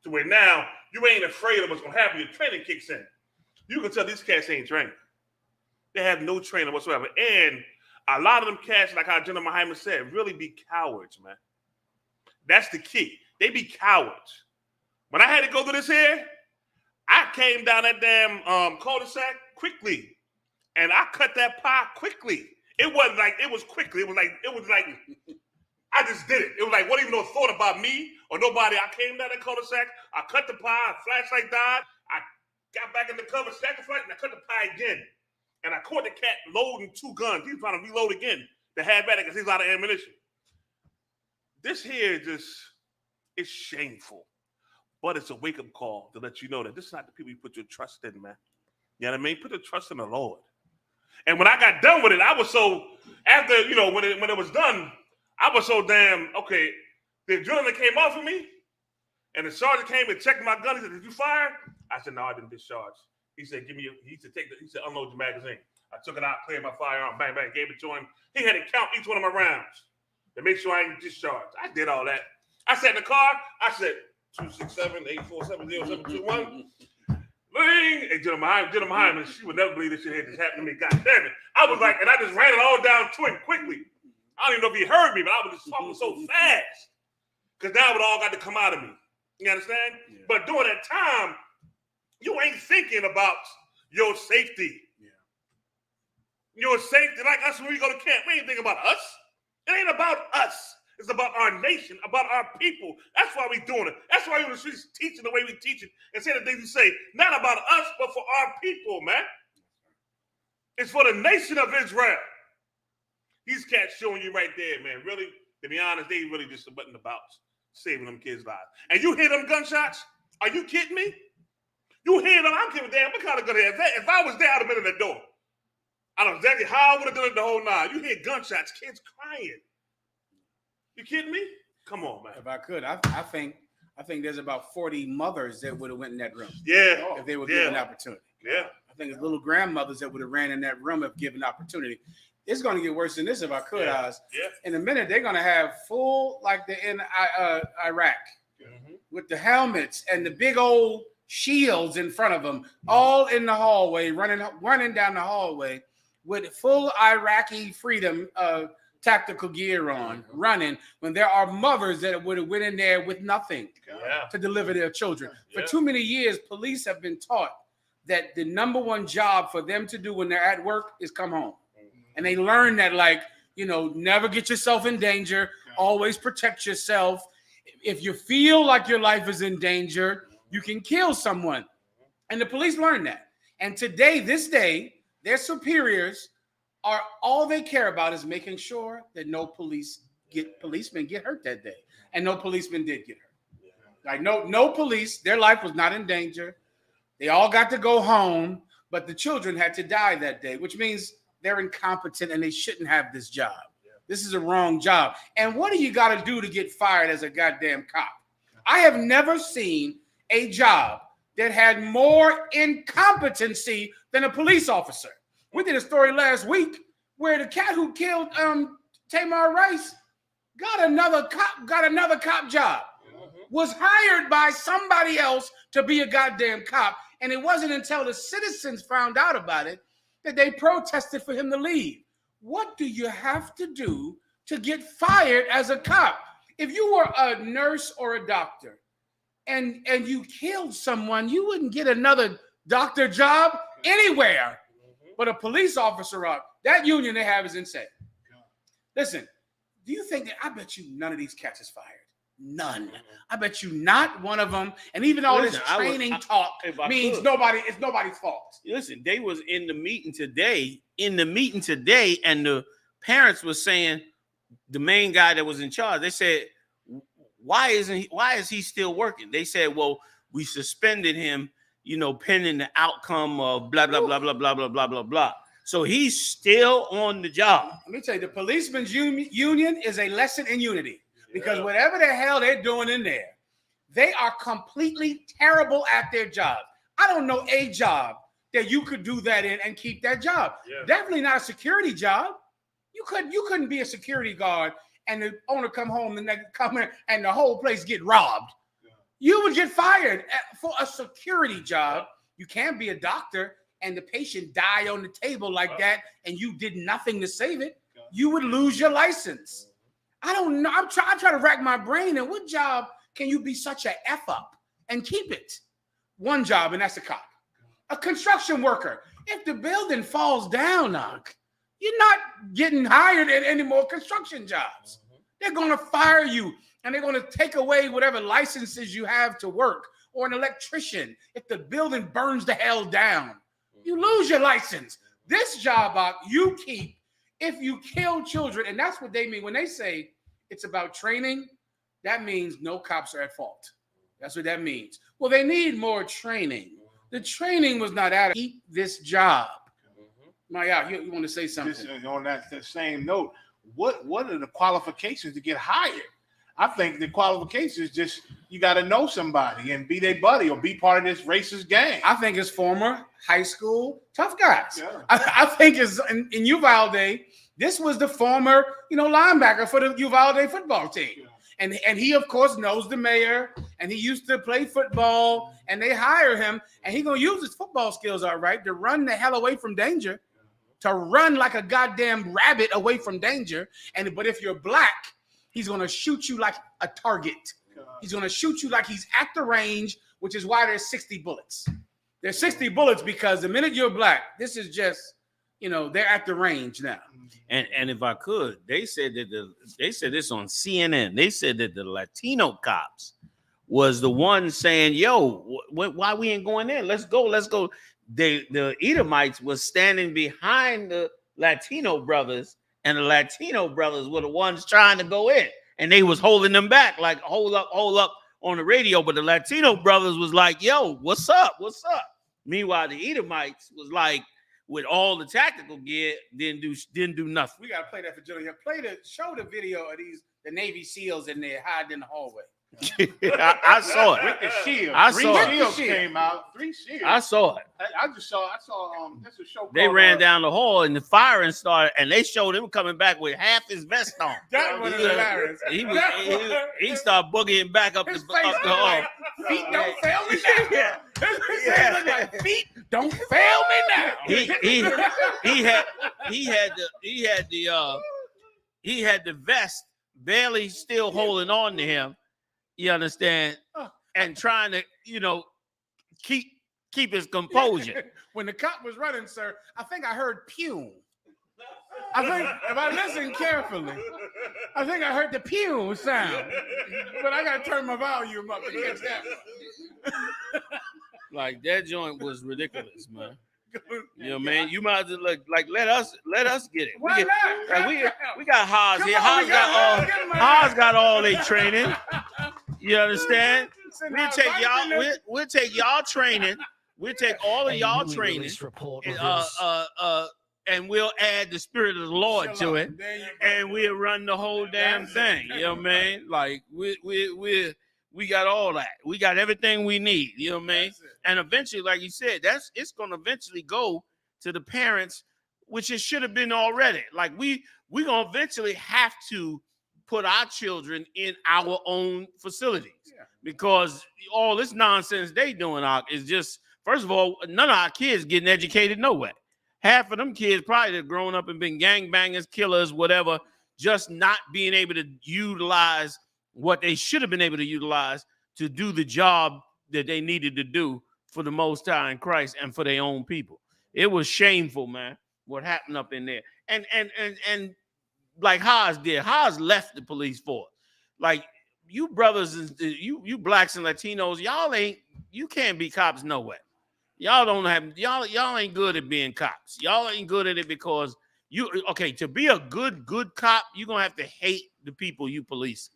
To where now you ain't afraid of what's gonna happen. Your training kicks in. You can tell these cats ain't trained. They have no training whatsoever. And a lot of them cats, like how GEN.YAHANNA said, really be cowards, man. That's the key. They be cowards. When I had to go through this here, I came down that damn cul-de-sac quickly. And I cut that pie quickly. It wasn't like, it was quickly. It was like, I just did it. It was like, wasn't even no thought about me or nobody. I came down that cul-de-sac. I cut the pie. Flashlight died. I got back in the cover, sacrificed, and I cut the pie again. And I caught the cat loading 2 guns. He was trying to reload again to have at it because he's out of ammunition. This here is shameful. But it's a wake-up call to let you know that this is not the people you put your trust in, man. You know what I mean? Put your trust in the Lord. And when I got done with it, I was so, after, you know, when it was done, I was so damn, okay, the adrenaline came off of me, and the sergeant came and checked my gun. He said, did you fire? I said, no, I didn't discharge. He said, he said, unload your magazine. I took it out, cleared my firearm, bang, bang, gave it to him. He had to count each one of my rounds to make sure I ain't discharged. I did all that. I sat in the car, I said, 267-847-0721. Ling! And GEN.YAHANNA, she would never believe this shit had just happened to me. God damn it. I was like, and I just ran it all down to him quickly. I don't even know if he heard me, but I was just talking so fast. Because now it all got to come out of me. You understand? Yeah. But during that time, you ain't thinking about your safety. Yeah. Your safety, like us when we go to camp, we ain't thinking about us. It ain't about us. It's about our nation, about our people. That's why we doing it. That's why you're in the streets teaching the way we teach it and say the things we say. Not about us, but for our people, man. It's for the nation of Israel. These cats showing you right there, man. Really, to be honest, they really just button about saving them kids' lives. And you hear them gunshots? Are you kidding me? You hear them? I don't give a damn what kind of gun it is. If I was there, I'd have been in the door. I don't know exactly how I would have done it the whole nine. You hear gunshots, kids crying. You kidding me? Come on, man. If I could, I think there's about 40 mothers that would have went in that room. Yeah. If they were given opportunity. Yeah. I think it's little grandmothers that would have ran in that room if given opportunity. It's going to get worse than this if I could, Oz. Yeah. In a minute, they're going to have full, like they're in Iraq, with the helmets and the big old shields in front of them, all in the hallway, running down the hallway with full Iraqi freedom tactical gear on, running, when there are mothers that would have went in there with nothing to deliver their children. For too many years, police have been taught that the number one job for them to do when they're at work is come home. And they learn that, like, you know, never get yourself in danger, always protect yourself. If you feel like your life is in danger, you can kill someone. And the police learn that. And today, this day, their superiors are all they care about is making sure that no policemen get hurt that day. And no policemen did get hurt. Like no police, their life was not in danger. They all got to go home, but the children had to die that day, which means they're incompetent and they shouldn't have this job. This is a wrong job. And what do you got to do to get fired as a goddamn cop? I have never seen a job that had more incompetency than a police officer. We did a story last week where the cat who killed Tamar Rice got another cop job, was hired by somebody else to be a goddamn cop. And it wasn't until the citizens found out about it that they protested for him to leave. What do you have to do to get fired as a cop? If you were a nurse or a doctor and you killed someone, you wouldn't get another doctor job anywhere. But a police officer, that union they have is insane. Listen, do you think that, I bet you none of these cats is fired. None. I bet you not one of them. And even all this training talk means it's nobody's fault. Listen, they was in the meeting today, and the parents was saying, the main guy that was in charge, they said, why is he still working? They said, well, we suspended him, you know, pending the outcome of blah, blah, blah, blah, blah, blah, blah, blah, blah. So he's still on the job. Let me tell you, the policeman's union is a lesson in unity. Because whatever the hell they're doing in there, they are completely terrible at their job. I don't know a job that you could do that in and keep that job. Definitely not a security job. You couldn't be a security guard and the owner come home and they come in and the whole place get robbed. You would get fired for a security job. You can't be a doctor and the patient die on the table like that and you did nothing to save it. You would lose your license. I don't know. I try to rack my brain. And what job can you be such a F up and keep it? One job, and that's a cop. A construction worker. If the building falls down, you're not getting hired at any more construction jobs. They're going to fire you, and they're going to take away whatever licenses you have to work, or an electrician. If the building burns the hell down, you lose your license. This job, you keep. If you kill children, and that's what they mean when they say it's about training, that means no cops are at fault. That's what that means. Well, they need more training. The training was not adequate. Keep this job. Maya, you want to say something? Just on that same note, what are the qualifications to get hired? I think the qualifications just you got to know somebody and be their buddy or be part of this racist gang. I think it's former high school tough guys. Yeah. I think it's in Uvalde. This was the former, linebacker for the Uvalde football team. Yeah. And he, of course, knows the mayor, and he used to play football, and they hire him, and he's going to use his football skills, all right, to run the hell away from danger, to run like a goddamn rabbit away from danger. But if you're black, he's going to shoot you like a target. He's going to shoot you like he's at the range, which is why there's 60 bullets. There's 60 bullets because the minute you're black, this is just, they're at the range now. And if I could, they said this on CNN. They said that the Latino cops was the one saying, "Yo, why we ain't going in? Let's go." The Edomites was standing behind the Latino brothers and the Latino brothers were the ones trying to go in, and they was holding them back, like hold up on the radio. But the Latino brothers was like, yo, what's up? What's up? Meanwhile, the Edomites was like, with all the tactical gear, didn't do nothing. We gotta play that for Jillian. Show the video of the Navy SEALs in there hiding in the hallway. I saw it. With the shield. I Three saw it. shields came out. 3 shields. I saw it. I saw that's a show. They called, ran down the hall and the firing started, and they showed him coming back with half his vest on. That was hilarious. He started boogieing back up the hall. Like, feet don't fail me now. His face looked like feet don't fail me now. He had the vest barely still holding on to him. You understand? And trying to, keep his composure. When the cop was running, sir, I think I heard pew. I think if I listen carefully, I think I heard the pew sound. But I gotta turn my volume up to catch that one. Like that joint was ridiculous, man. You know, man. You might as well let us get it. Why not? We got Haas here. Haas got all their training. You understand? We'll take y'all training. We'll take all of y'all training. And we'll add the spirit of the Lord to it, and we'll run the whole damn thing. You know what I mean? Like we got all that. We got everything we need. You know what I mean? And eventually, like you said, it's going to eventually go to the parents, which it should have been already. Like we're going to eventually have to put our children in our own facilities because all this nonsense they doing is just, first of all, none of our kids getting educated nowhere. Half of them kids probably have grown up and been gangbangers, killers, whatever, just not being able to utilize what they should have been able to utilize to do the job that they needed to do for the Most High in Christ and for their own people. It was shameful, man, what happened up in there. And like Haas did, Haas left the police force. Like you brothers and you blacks and Latinos, you can't be cops nowhere. Y'all ain't good at being cops. Y'all ain't good at it because to be a good cop, you're gonna have to hate the people you police.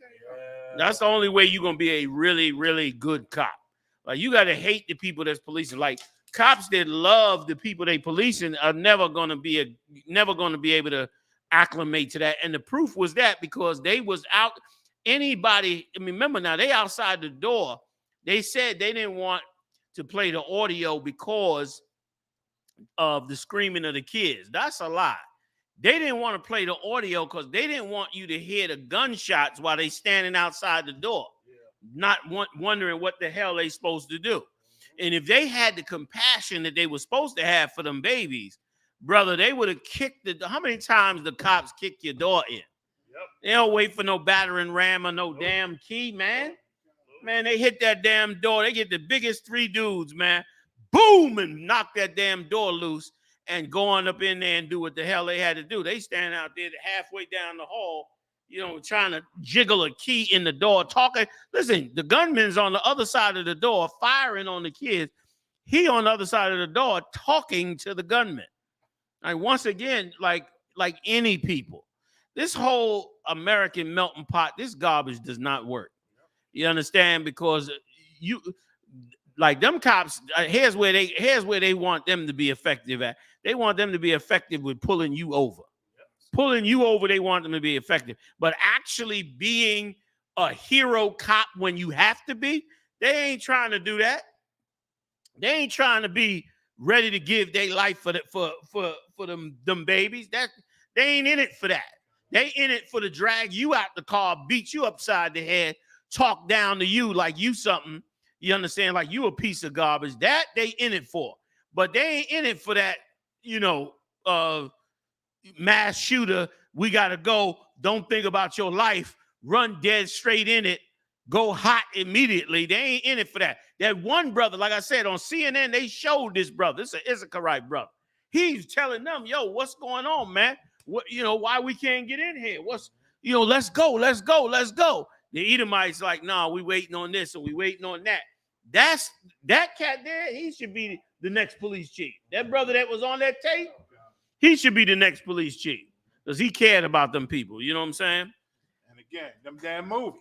That's the only way you're gonna be a really, really good cop. Like you gotta hate the people that's policing. Like cops that love the people they policing are never gonna be able to acclimate to that. And the proof was that because they was out. Remember now, they outside the door. They said they didn't want to play the audio because of the screaming of the kids. That's a lie. They didn't want to play the audio because they didn't want you to hear the gunshots while they standing outside the door, not wondering what the hell they supposed to do. And if they had the compassion that they were supposed to have for them babies, brother, they would have kicked how many times the cops kick your door in? They don't wait for no battering ram or no damn key, man. Man, they hit that damn door. They get the biggest 3 dudes, man. Boom, and knock that damn door loose and go on up in there and do what the hell they had to do. They stand out there halfway down the hall, trying to jiggle a key in the door, talking. Listen, the gunman's on the other side of the door, firing on the kids. He on the other side of the door talking to the gunman. Like once again, like any people, this whole American melting pot, this garbage does not work. You understand? Because like them cops, here's where they want them to be effective at. They want them to be effective with pulling you over. Pulling you over, they want them to be effective. But actually being a hero cop when you have to be, they ain't trying to do that. They ain't trying to be ready to give their life for them babies. That they ain't in it for that. They in it for to drag you out the car, beat you upside the head, talk down to you like you something. You understand? Like you a piece of garbage. That they in it for. But they ain't in it for that, mass shooter. We got to go. Don't think about your life. Run dead straight in it. Go hot immediately. They ain't in it for that. That one brother, like I said, on CNN, they showed this brother. It's an Issacharite brother. He's telling them, yo, what's going on, man? What, why we can't get in here? What's, let's go. The Edomites like, nah, we waiting on this and we waiting on that. That cat there, he should be the next police chief. That brother that was on that tape, he should be the next police chief. because he cared about them people. You know what I'm saying? And again, them damn movies.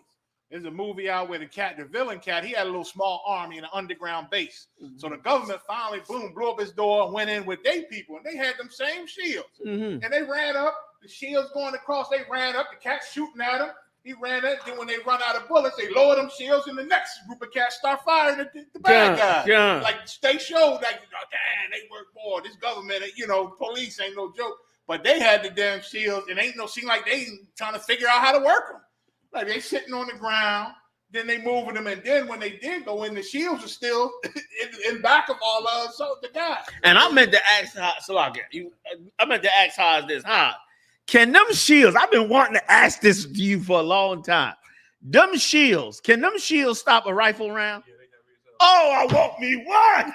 There's a movie out where the villain cat, he had a little small army in an underground base. So the government finally, boom, blew up his door and went in with their people. And they had them same shields. And they ran up, the shields going across, they ran up, the cat shooting at them. He ran it. Then when they run out of bullets, they lower them shields, and the next group of cats start firing at the bad guys. Yeah. Like they showed, like, oh, damn, they work more. This government, you know, police ain't no joke. But they had the damn shields, and ain't no seem like they trying to figure out how to work them. Like they sitting on the ground, then they moving them, and then when they did go in, the shields are still in back of all the guys. And I meant to ask I meant to ask how is this hot? Can them shields, I've been wanting to ask this to you for a long time. Them shields, can them shields stop a rifle round? Oh, I want me one.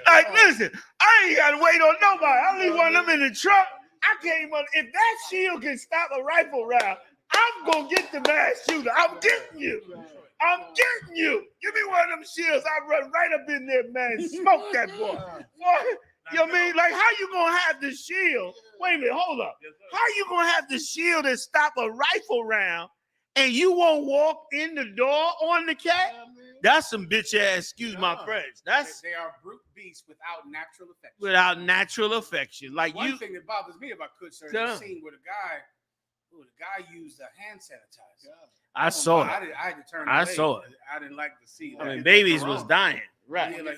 Like, listen, I ain't got to wait on nobody. I leave one of them in the truck. I can't even, if that shield can stop a rifle round, I'm going to get the mass shooter. I'm getting you. I'm getting you. Give me one of them shields. I run right up in there, man. Smoke that boy. You know what I mean? Like, how you going to have the shield? Wait a minute, hold up. How you going to have the shield that stop a rifle round and you won't walk in the door on the cat? That's some bitch ass, excuse my French. That's they are brute beasts without natural affection. Without natural affection. Like one thing that bothers me about Kutzer is the scene where the guy used a hand sanitizer. I saw it. I had to turn. I saw it. I didn't like to see that. I mean, babies was dying. Right. Yeah, like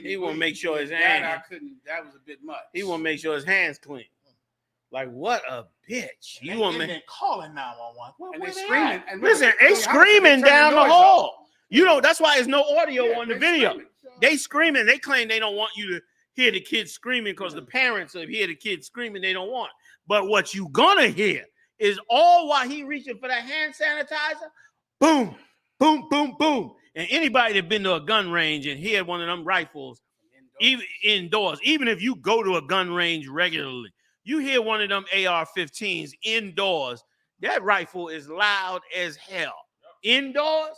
he want to make sure his hands. That was a bit much. He want to make sure his hands clean. Like, what a bitch. You want me calling 911. And they're screaming. And listen, they screaming down the hall. You know, that's why there's no audio on the video. Screaming. They screaming. They claim they don't want you to hear the kids screaming because the parents, if hear the kids screaming, they don't want. But what you gonna hear is all while he reaching for that hand sanitizer, boom, boom, boom, boom. And anybody that been to a gun range and hear one of them rifles, even indoors, even if you go to a gun range regularly, you hear one of them AR-15s indoors, that rifle is loud as hell. Indoors,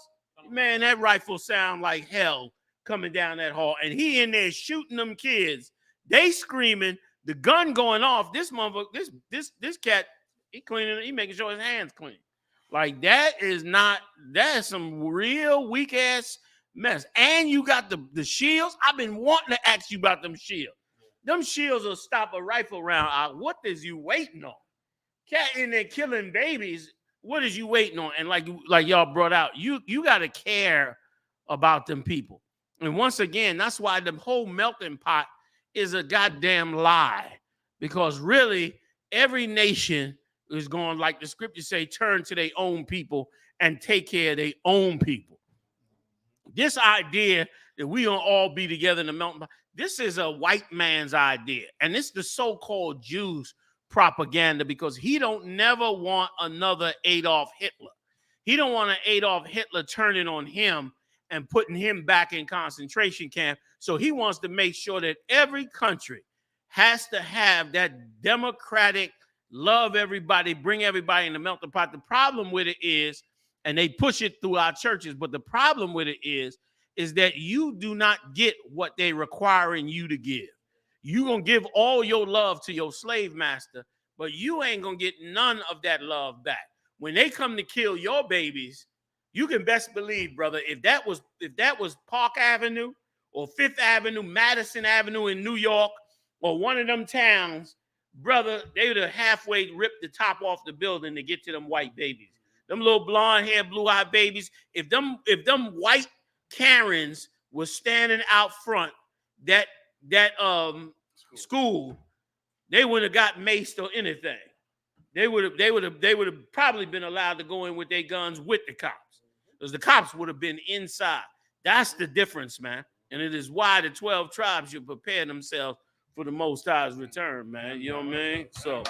man, that rifle sound like hell coming down that hall. And he in there shooting them kids. They screaming, the gun going off. This motherfucker, this cat, he cleaning, he making sure his hands clean. Like that is some real weak ass mess. And you got the shields. I've been wanting to ask you about them shields. Them shields will stop a rifle round. What is you waiting on? Cat in there killing babies. What is you waiting on? And like y'all brought out, you got to care about them people. And once again, that's why the whole melting pot is a goddamn lie. Because really, every nation is going, like the scriptures say, turn to their own people and take care of their own people. This idea that we don't all be together in the melting pot, this is a white man's idea. And this is the so-called Jews propaganda because he don't never want another Adolf Hitler. He don't want an Adolf Hitler turning on him and putting him back in concentration camp. So he wants to make sure that every country has to have that democratic love everybody, bring everybody in the melting pot. The problem with it is, and they push it through our churches, but the problem with it is that you do not get what they requiring you to give. You gonna give all your love to your slave master, but you ain't gonna get none of that love back. When they come to kill your babies, you can best believe, brother, if that was Park Avenue or Fifth Avenue, Madison Avenue in New York, or one of them towns, brother, they would have halfway ripped the top off the building to get to them white babies. Them little blonde hair, blue-eyed babies. If them white Karens was standing out front that school, they would have got maced or anything. They would have probably been allowed to go in with their guns with the cops, because the cops would have been inside. That's the difference, man. And it is why the 12 tribes should prepare themselves for the Most High's return, man. You know what I mean? So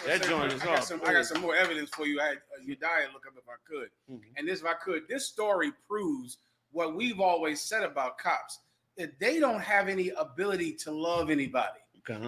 that joint is hard. I got some more evidence for you. I had Udiah look up if I could. And this, if I could, this story proves what we've always said about cops, that they don't have any ability to love anybody.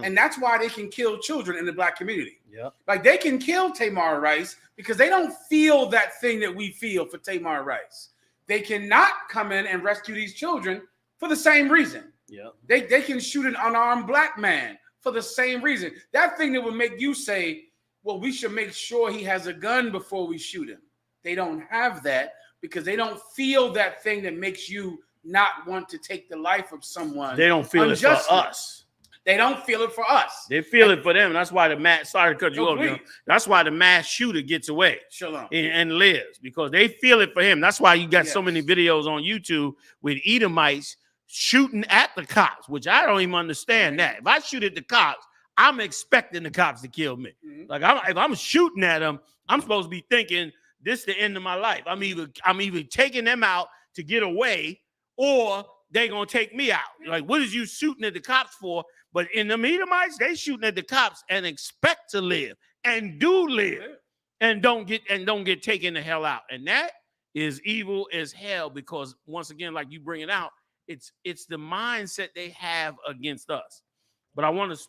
And that's why they can kill children in the black community. Yeah. Like they can kill Tamar Rice because they don't feel that thing that we feel for Tamar Rice. They cannot come in and rescue these children for the same reason. Yeah. They can shoot an unarmed black man for the same reason. That thing that would make you say, well, we should make sure he has a gun before we shoot him. They don't have that because they don't feel that thing that makes you not want to take the life of someone. They don't feel unjustly. it for us. They don't feel it for us. They feel it for them. That's why the mass. Sorry to cut you No, off. You know, please. that's why the mass shooter gets away Shalom. and lives, because they feel it for him. That's why you got so many videos on YouTube with Edomites shooting at the cops, which I don't even understand that. If I shoot at the cops, I'm expecting the cops to kill me. Like if I'm shooting at them, I'm supposed to be thinking this is the end of my life. I'm either taking them out to get away, or they gonna take me out. Like, what is you shooting at the cops for? But in the Edomites, they shooting at the cops and expect to live and do live and don't get taken the hell out. And that is evil as hell, because once again, like you bring it out, it's the mindset they have against us. But I want to.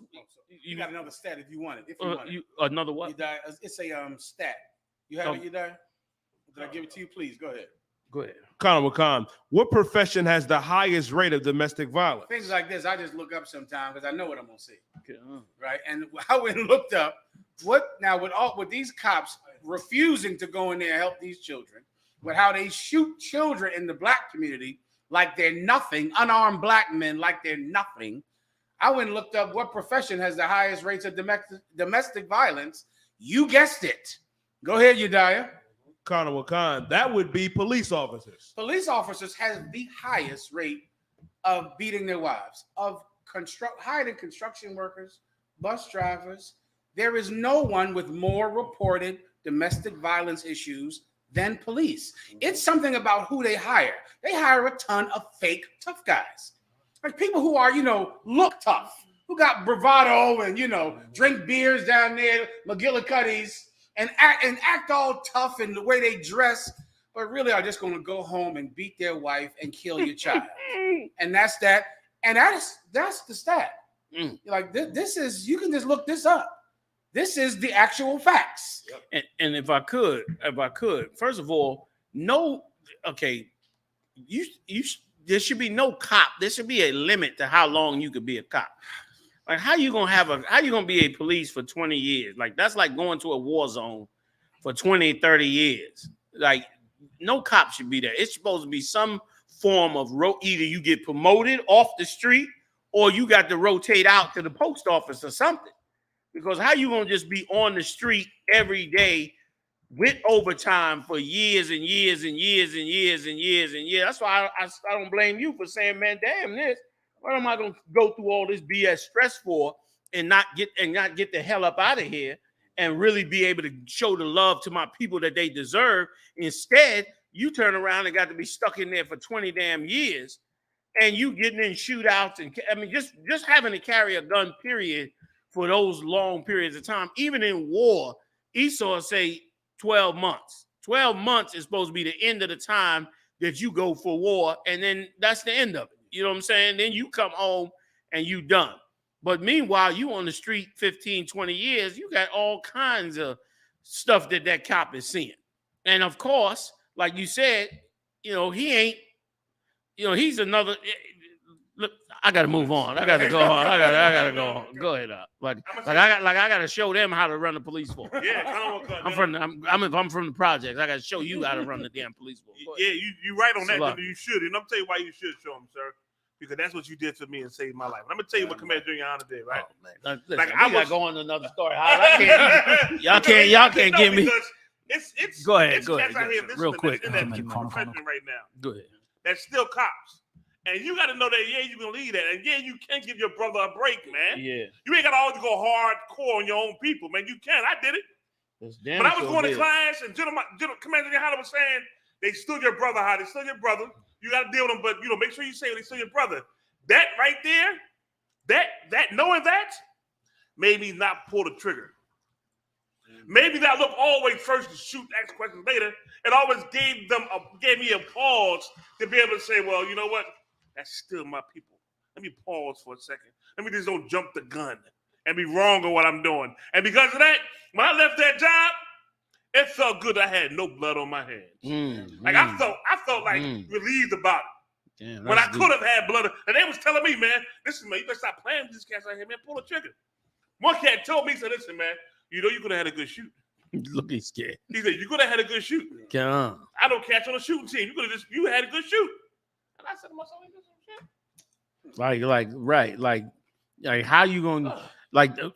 You got another stat if you want it. If you want it. Another what? It's a stat. You have it, you there? Did I give it to you? Please go ahead. Go ahead. Khan, what profession has the highest rate of domestic violence? Things like this, I just look up sometimes because I know what I'm gonna see. Okay. Right. And I went and looked up with these cops refusing to go in there and help these children, with how they shoot children in the black community like they're nothing, unarmed black men like they're nothing. I went and looked up what profession has the highest rates of domestic violence. You guessed it. Go ahead, Udiah. Khan, that would be police officers. Police officers has the highest rate of beating their wives, of higher than construction workers, bus drivers. There is no one with more reported domestic violence issues than police. It's something about who they hire. They hire a ton of fake tough guys. Like people who are, look tough, who got bravado and, drink beers down there, McGillicuddy's, and act all tough in the way they dress, but really are just going to go home and beat their wife and kill your child. And that's that. And that's the stat. Like this is, you can just look this up. This is the actual facts. And if I could, first of all, there should be no cop. There should be a limit to how long you could be a cop. Like, how you gonna be a police for 20 years? Like, that's like going to a war zone for 20, 30 years. Like, no cop should be there. It's supposed to be some form of either you get promoted off the street or you got to rotate out to the post office or something. Because how you gonna just be on the street every day with overtime for years and years and years and years and years and years? That's why I don't blame you for saying, man, damn this. What am I going to go through all this BS stress for and not get the hell up out of here and really be able to show the love to my people that they deserve? Instead, you turn around and got to be stuck in there for 20 damn years, and you getting in shootouts and just having to carry a gun, period, for those long periods of time. Even in war, Esau say 12 months. 12 months is supposed to be the end of the time that you go for war, and then that's the end of it. You know what I'm saying? Then you come home and you done. But meanwhile, you on the street 15, 20 years, you got all kinds of stuff that cop is seeing. And of course, like you said, he ain't, he's another. Look, I got to move on. I got to go on. I got to go on. Go ahead up. I got to show them how to run the police force. Yeah, I'm from the projects. I got to show you how to run the damn police force. Yeah, you right on that. You should, and I'm tell you why you should show them, sir. Because that's what you did to me and saved my life. I'm gonna tell you what Commander GEN.YAHANNA did, right? Oh, man. Listen, like I was going to another story. Y'all can't get me. It's go ahead. Real quick. In that profession right now. Go ahead. That's still cops. And you got to know that, you can lead that. And you can't give your brother a break, man. Yeah. You ain't got to always go hardcore on your own people, man. You can. I did it. But I was going to class, and Commander GEN.YAHANNA was saying, they stood your brother high. They stood your brother. You got to deal with them, but, make sure you say they stood your brother. That right there, that knowing that, made me not pull the trigger. Maybe that look always first to shoot, ask questions later. It always gave me a pause to be able to say, well, you know what? That's still my people. Let me pause for a second. Let me just don't jump the gun and be wrong on what I'm doing. And because of that, when I left that job, it felt good. I had no blood on my hands. I felt like relieved about it. Damn, when I that's could have had blood. And they was telling me, man, listen, man, you better stop playing with these cats out here, man. Pull the trigger. One cat told me, he said, listen, man, you know you could have had a good shoot. Look, he's scared. He said, you could have had a good shoot. Come on. I don't catch on a shooting team. You had a good shoot. And I said to myself, ain't this some shit? Like how you gonna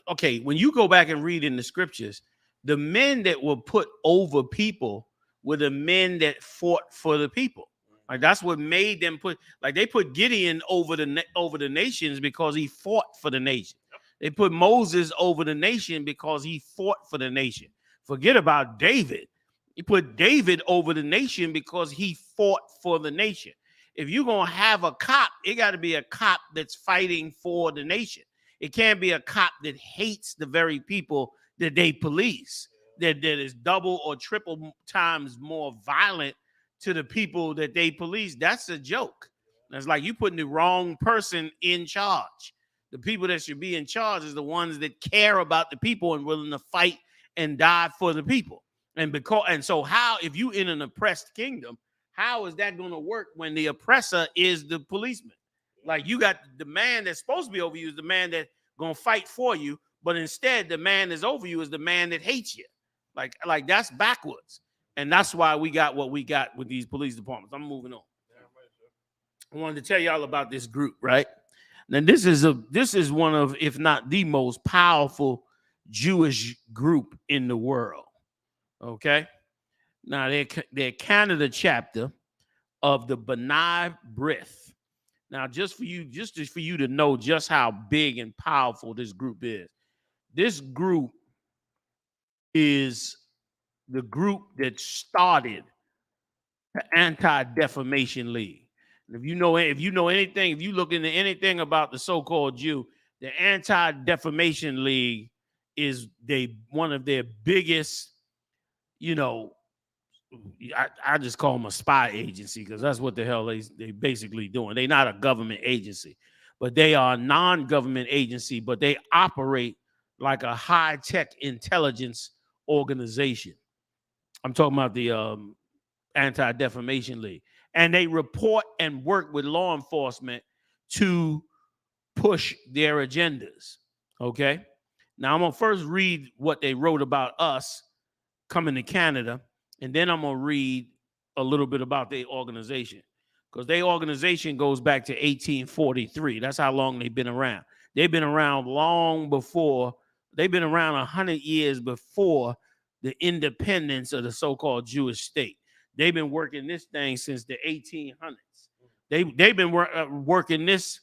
okay, when you go back and read in the scriptures, the men that were put over people were the men that fought for the people. Like that's what made them they put Gideon over the nations because he fought for the nation. They put Moses over the nation because he fought for the nation. Forget about David. He put David over the nation because he fought for the nation. If you're going to have a cop, it got to be a cop that's fighting for the nation. It can't be a cop that hates the very people that they police, that is double or triple times more violent to the people that they police. That's a joke. That's like you putting the wrong person in charge. The people that should be in charge is the ones that care about the people and willing to fight and die for the people. And so how, if you in an oppressed kingdom, how is that going to work when the oppressor is the policeman? Like you got the man that's supposed to be over you is the man that's going to fight for you, but instead the man that's over you is the man that hates you. Like that's backwards. And that's why we got what we got with these police departments. I'm moving on. I wanted to tell y'all about this group, right? Now this is one of, if not the most powerful Jewish group in the world. Okay. Now they're Canada chapter of the B'nai B'rith. Now, just for you to know just how big and powerful this group is. This group is the group that started the Anti-Defamation League. And if you know anything, if you look into anything about the so-called Jew, the Anti-Defamation League is one of their biggest, I just call them a spy agency because that's what the hell they basically doing. They're not a government agency, but they are a non-government agency, but they operate like a high-tech intelligence organization. I'm talking about the Anti-Defamation League. And they report and work with law enforcement to push their agendas, okay? Now, I'm going to first read what they wrote about us coming to Canada, and then I'm going to read a little bit about their organization, because their organization goes back to 1843. That's how long they've been around. They've been around long before. They've been around 100 years before the independence of the so-called Jewish state. They've been working this thing since the 1800s. They've been working this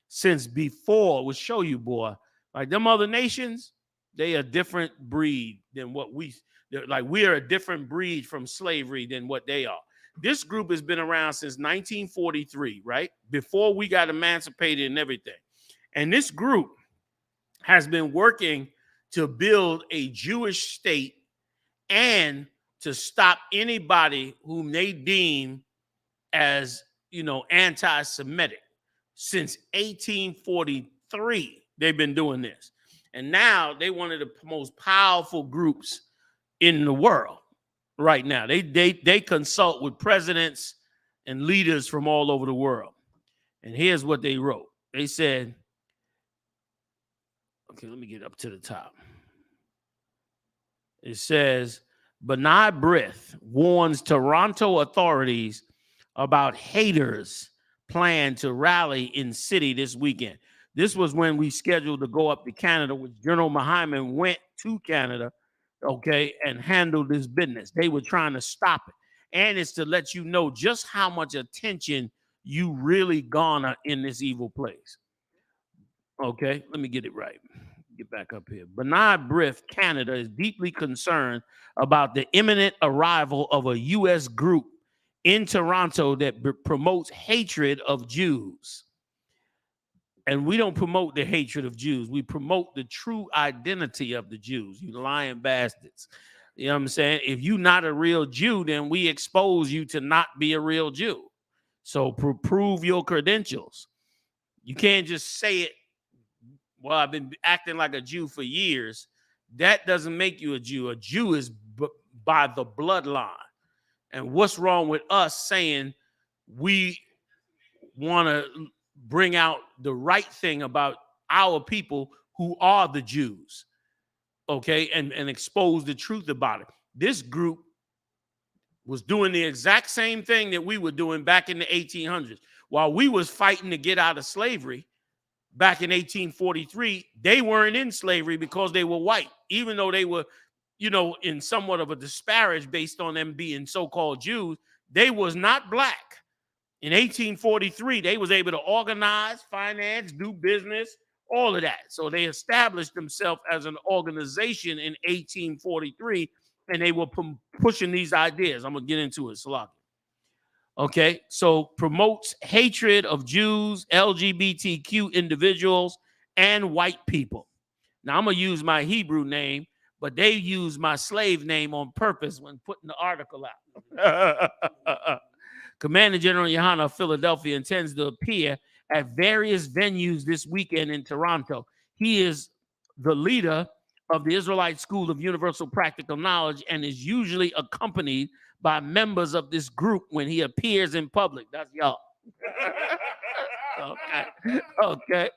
since before. We'll show you, boy. Like them other nations, they a different breed than what we're a different breed from slavery than what they are. This group has been around since 1943, right? Before we got emancipated and everything. And this group has been working to build a Jewish state and to stop anybody whom they deem as, anti-Semitic. Since 1843, they've been doing this. And now they're one of the most powerful groups in the world right now. They consult with presidents and leaders from all over the world. And here's what they wrote. They said, okay, let me get up to the top. It says, B'nai B'rith warns Toronto authorities about haters plan to rally in city this weekend. This was when we scheduled to go up to Canada, which General Muhammad went to Canada, okay, and handled this business. They were trying to stop it. And it's to let you know just how much attention you really garner in this evil place. Okay, let me get it right. Get back up here. B'nai B'rith Canada is deeply concerned about the imminent arrival of a U.S. group in Toronto that promotes hatred of Jews. And we don't promote the hatred of Jews. We promote the true identity of the Jews, you lying bastards. You know what I'm saying? If you're not a real Jew, then we expose you to not be a real Jew. So prove your credentials. You can't just say it, well, I've been acting like a Jew for years. That doesn't make you a Jew. A Jew is by the bloodline. And what's wrong with us saying we want to bring out the right thing about our people who are the Jews, okay, and expose the truth about it. This group was doing the exact same thing that we were doing back in the 1800s. While we was fighting to get out of slavery back in 1843, they weren't in slavery because they were white, even though they were, you know, in somewhat of a disparage based on them being so-called Jews. They was not black. In 1843, they was able to organize, finance, do business, all of that. So they established themselves as an organization in 1843, and they were pushing these ideas. I'm going to get into it, Salaki. Okay, so promotes hatred of Jews, LGBTQ individuals, and white people. Now, I'm going to use my Hebrew name, but they use my slave name on purpose when putting the article out. Commander General Yohanna of Philadelphia intends to appear at various venues this weekend in Toronto. He is the leader of the Israelite School of Universal Practical Knowledge and is usually accompanied by members of this group when he appears in public. That's y'all. Okay.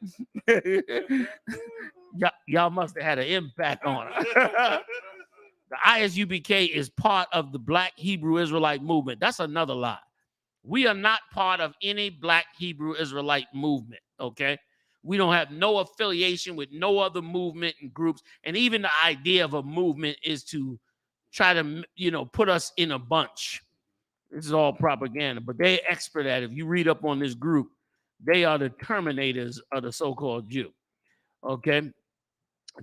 Y'all must have had an impact on it. The I.S.U.P.K is part of the Black Hebrew Israelite movement. That's another lie. We are not part of any Black Hebrew Israelite movement, okay? We don't have no affiliation with no other movement and groups. And even the idea of a movement is to try to, you know, put us in a bunch. This is all propaganda, but they're expert at it. If you read up on this group, they are the terminators of the so-called Jew, okay?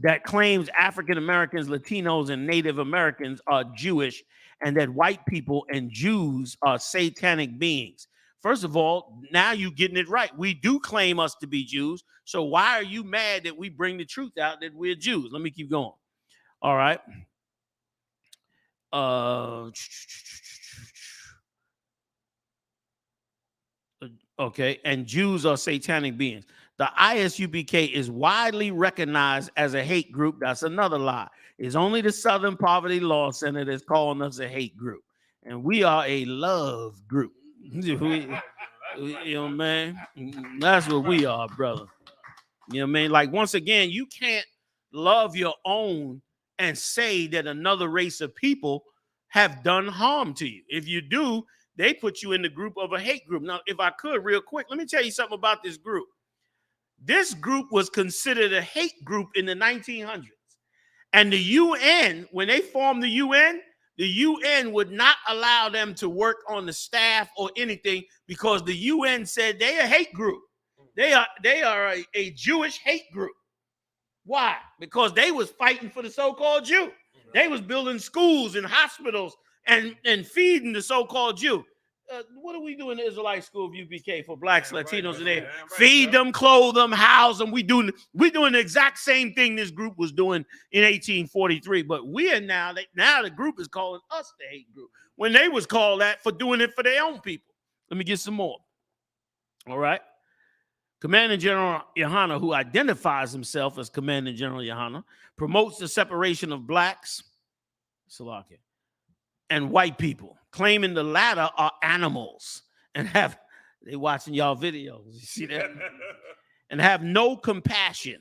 That claims African Americans, Latinos, and Native Americans are Jewish and that white people and Jews are satanic beings. First of all, now you're getting it right. We do claim us to be Jews. So why are you mad that we bring the truth out that we're Jews? Let me keep going. All right. Okay. And Jews are satanic beings. The I.S.U.P.K is widely recognized as a hate group. That's another lie. It's only the Southern Poverty Law Center that's calling us a hate group. And we are a love group. You know, man, that's what we are, brother. You know what I mean? Like, once again, you can't love your own and say that another race of people have done harm to you. If you do, they put you in the group of a hate group. Now, if I could, real quick, let me tell you something about this group. This group was considered a hate group in the 1900s. And the UN, when they formed the UN would not allow them to work on the staff or anything because the UN said they're a hate group. They are a Jewish hate group. Why? Because they was fighting for the so-called Jew. They was building schools and hospitals and feeding the so-called Jew. What do we do in the Israelite School of UPK for blacks, Latinos, and they feed them, clothe them, house them? We doing the exact same thing this group was doing in 1843. But we are now the group is calling us the hate group when they was called that for doing it for their own people. Let me get some more. All right. Commander General Yohanna, who identifies himself as Commander General Yohanna, promotes the separation of blacks, Salakia, and white people, claiming the latter are animals and they watching y'all videos. You see that? And have no compassion.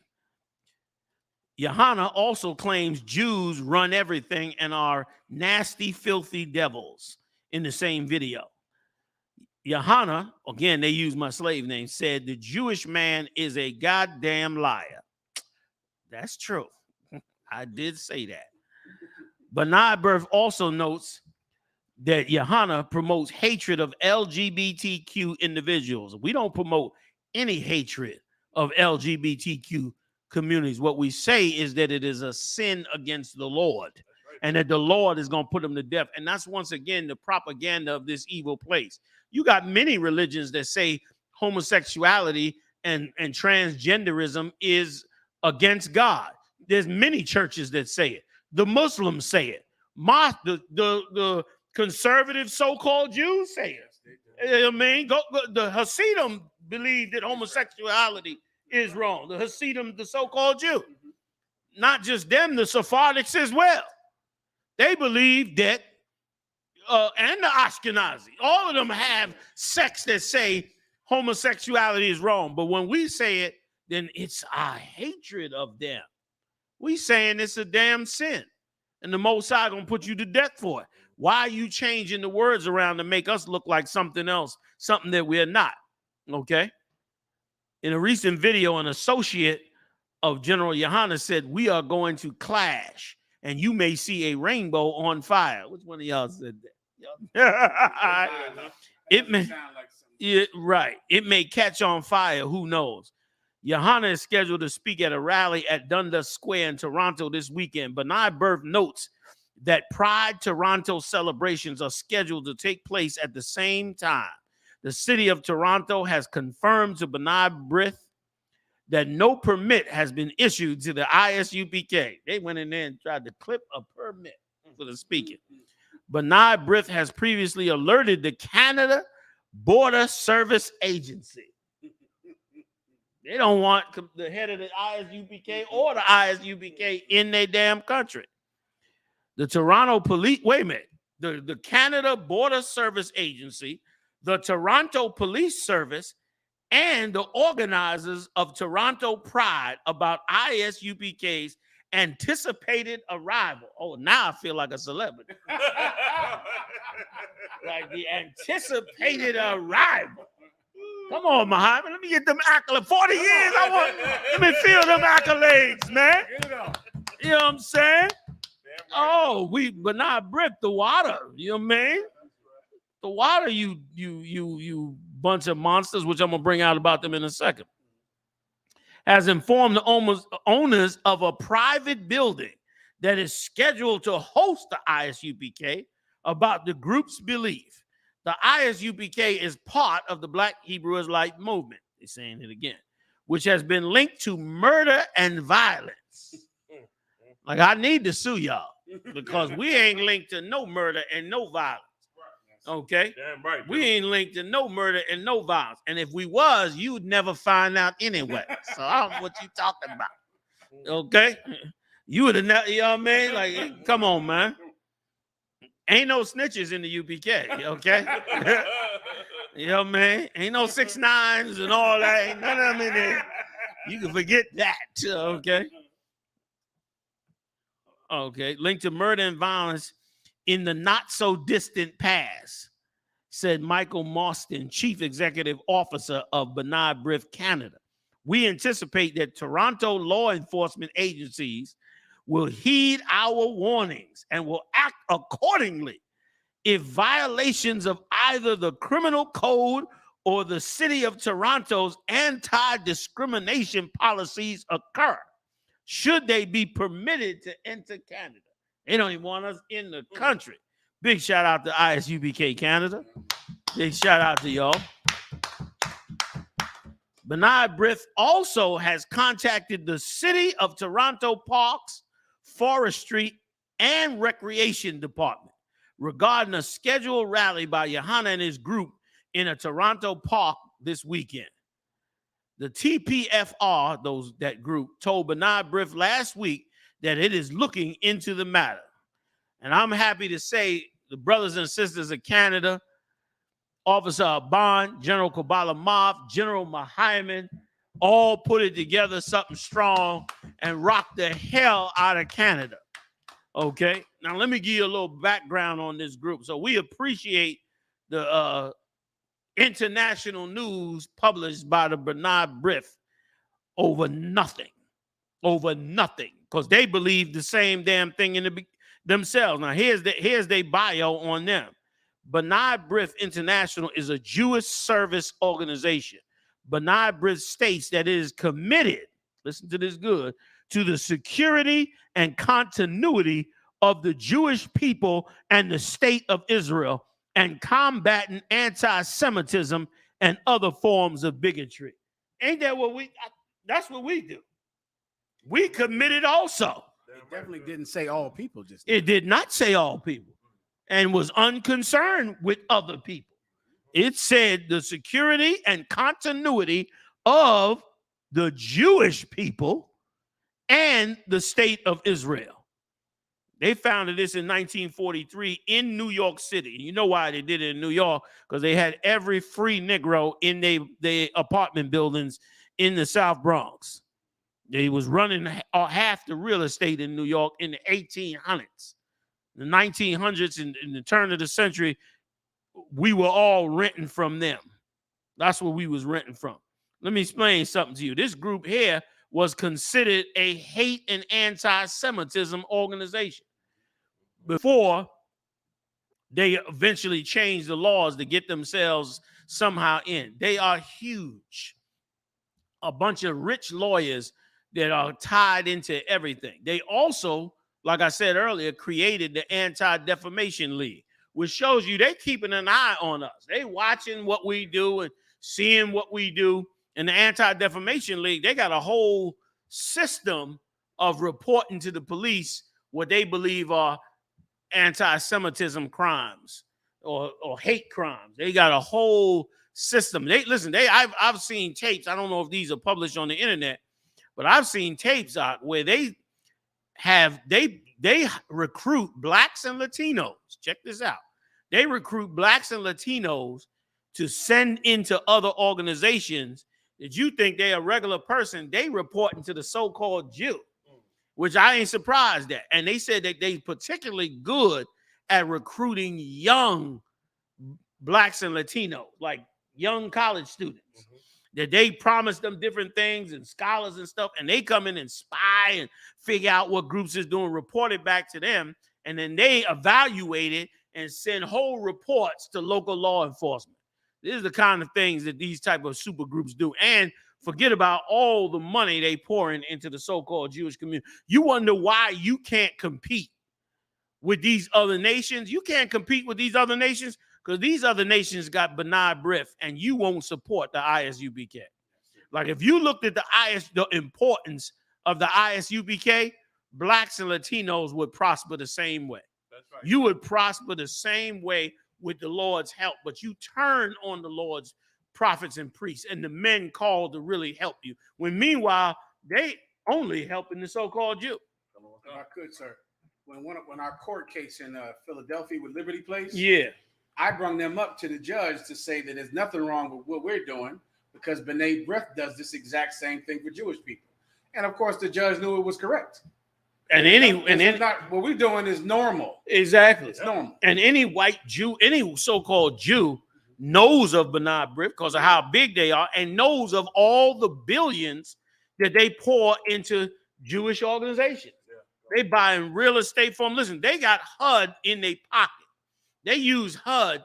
Yohanna also claims Jews run everything and are nasty, filthy devils in the same video. Yohanna, again, they use my slave name, said the Jewish man is a goddamn liar. That's true. I did say that. Bernard Berth also notes that Yohanna promotes hatred of LGBTQ individuals. We don't promote any hatred of LGBTQ communities. What we say is that it is a sin against the Lord and that the Lord is going to put them to death. And that's, once again, the propaganda of this evil place. You got many religions that say homosexuality and transgenderism is against God. There's many churches that say it. The Muslims say it. The conservative so-called Jews say it. I mean, the Hasidim believe that homosexuality is wrong. The Hasidim, the so-called Jew. Not just them, the Sephardics as well. They believe that, and the Ashkenazi, all of them have sects that say homosexuality is wrong. But when we say it, then it's our hatred of them. We saying it's a damn sin. And the Most High gonna put you to death for it. Why are you changing the words around to make us look like something else, something that we're not? Okay. In a recent video, an associate of General Yohanna said, "We are going to clash, and you may see a rainbow on fire." Which one of y'all said that? It may, right. It may catch on fire. Who knows? Yohanna is scheduled to speak at a rally at Dundas Square in Toronto this weekend. B'nai B'rith notes that Pride Toronto celebrations are scheduled to take place at the same time. The city of Toronto has confirmed to B'nai B'rith that no permit has been issued to the ISUPK. They went in there and tried to clip a permit for the speaking. B'nai B'rith has previously alerted the Canada Border Service Agency. They don't want the head of the ISUPK or the ISUPK in their damn country. The Toronto Police, wait a minute, the Canada Border Service Agency, the Toronto Police Service, and the organizers of Toronto Pride about ISUPK's anticipated arrival. Oh, now I feel like a celebrity. Like the anticipated arrival. Come on, Muhammad. Let me get them accolades. 40 years. Let me feel them accolades, man. You know what I'm saying? Oh, B'nai B'rith, the water. You know what I mean? The water, you bunch of monsters, which I'm gonna bring out about them in a second, has informed the owners of a private building that is scheduled to host the ISUPK about the group's belief. The ISUPK is part of the Black Hebrew Israelite movement, they're saying it again, which has been linked to murder and violence. Like, I need to sue y'all because we ain't linked to no murder and no violence. Okay? Damn right, we ain't linked to no murder and no violence. And if we was, you'd never find out anyway. So I don't know what you talking about. Okay? You would have never, you know what I mean? Like, come on, man. Ain't no snitches in the UPK, okay? You know what I mean? Ain't no 6ix9ines and all that. Ain't none of them in there. You can forget that, okay? Okay, linked to murder and violence in the not-so-distant past, said Michael Mauston, Chief Executive Officer of B'nai B'rith Canada. We anticipate that Toronto law enforcement agencies will heed our warnings and will act accordingly if violations of either the criminal code or the city of Toronto's anti-discrimination policies occur, should they be permitted to enter Canada. They don't even want us in the country. Big shout out to I.S.U.P.K. Canada. Big shout out to y'all. B'nai B'rith also has contacted the City of Toronto Parks, Forestry, and Recreation Department regarding a scheduled rally by Yohanna and his group in a Toronto park this weekend. The TPFR, that group, told B'nai B'rith last week that it is looking into the matter. And I'm happy to say the brothers and sisters of Canada, Officer Aban, General Kabbalah Moff, General Mahiman, all put it together, something strong, and rocked the hell out of Canada. Okay? Now, let me give you a little background on this group. So we appreciate the international news published by the B'nai B'rith over nothing, because they believe the same damn thing in themselves. Now, here's their bio on them. B'nai B'rith International is a Jewish service organization. B'nai B'rith states that it is committed, listen to this good, to the security and continuity of the Jewish people and the state of Israel, and combating anti-Semitism and other forms of bigotry. Ain't that what that's what we do. We committed also. It definitely didn't say all people. It did not say all people and was unconcerned with other people. It said the security and continuity of the Jewish people and the state of Israel. They founded this in 1943 in New York City. You know why they did it in New York? Because they had every free Negro in their apartment buildings in the South Bronx. They was running half the real estate in New York in the 1800s. The 1900s and in the turn of the century, we were all renting from them. That's what we was renting from. Let me explain something to you. This group here was considered a hate and anti-Semitism organization before they eventually changed the laws to get themselves somehow in. They are huge. A bunch of rich lawyers that are tied into everything. They also, like I said earlier, created the Anti-Defamation League, which shows you they keeping an eye on us. They watching what we do and seeing what we do. And the Anti-Defamation League, they got a whole system of reporting to the police what they believe are anti-Semitism crimes or hate crimes. They got a whole system. I've seen tapes. I don't know if these are published on the internet, but I've seen tapes out where they recruit blacks and Latinos. Check this out. They recruit blacks and Latinos to send into other organizations that you think they're a regular person. They reporting to the so-called Jew, which I ain't surprised at. And they said that they particularly good at recruiting young blacks and Latinos, like young college students, that they promise them different things and scholars and stuff, and they come in and spy and figure out what groups is doing, report it back to them, and then they evaluate it and send whole reports to local law enforcement. This is the kind of things that these type of super groups do. And forget about all the money they pouring into the so-called Jewish community. You wonder why you can't compete with these other nations. You can't compete with these other nations because these other nations got B'nai B'rith, and you won't support the I.S.U.P.K. Like if you looked at the importance of the I.S.U.P.K., blacks and Latinos would prosper the same way. That's right. You would prosper the same way with the Lord's help, but you turn on the Lord's prophets and priests and the men called to really help you. When meanwhile, they only helping the so-called Jew. If I could, sir. When our court case in Philadelphia with Liberty Place, yeah, I brought them up to the judge to say that there's nothing wrong with what we're doing because B'nai B'rith does this exact same thing for Jewish people. And of course, the judge knew it was correct. What we're doing is normal. Exactly. It's normal. And any white Jew, any so-called Jew knows of B'nai B'rith because of how big they are and knows of all the billions that they pour into Jewish organizations. They buying real estate from them. Listen, they got HUD in their pocket. They use HUD,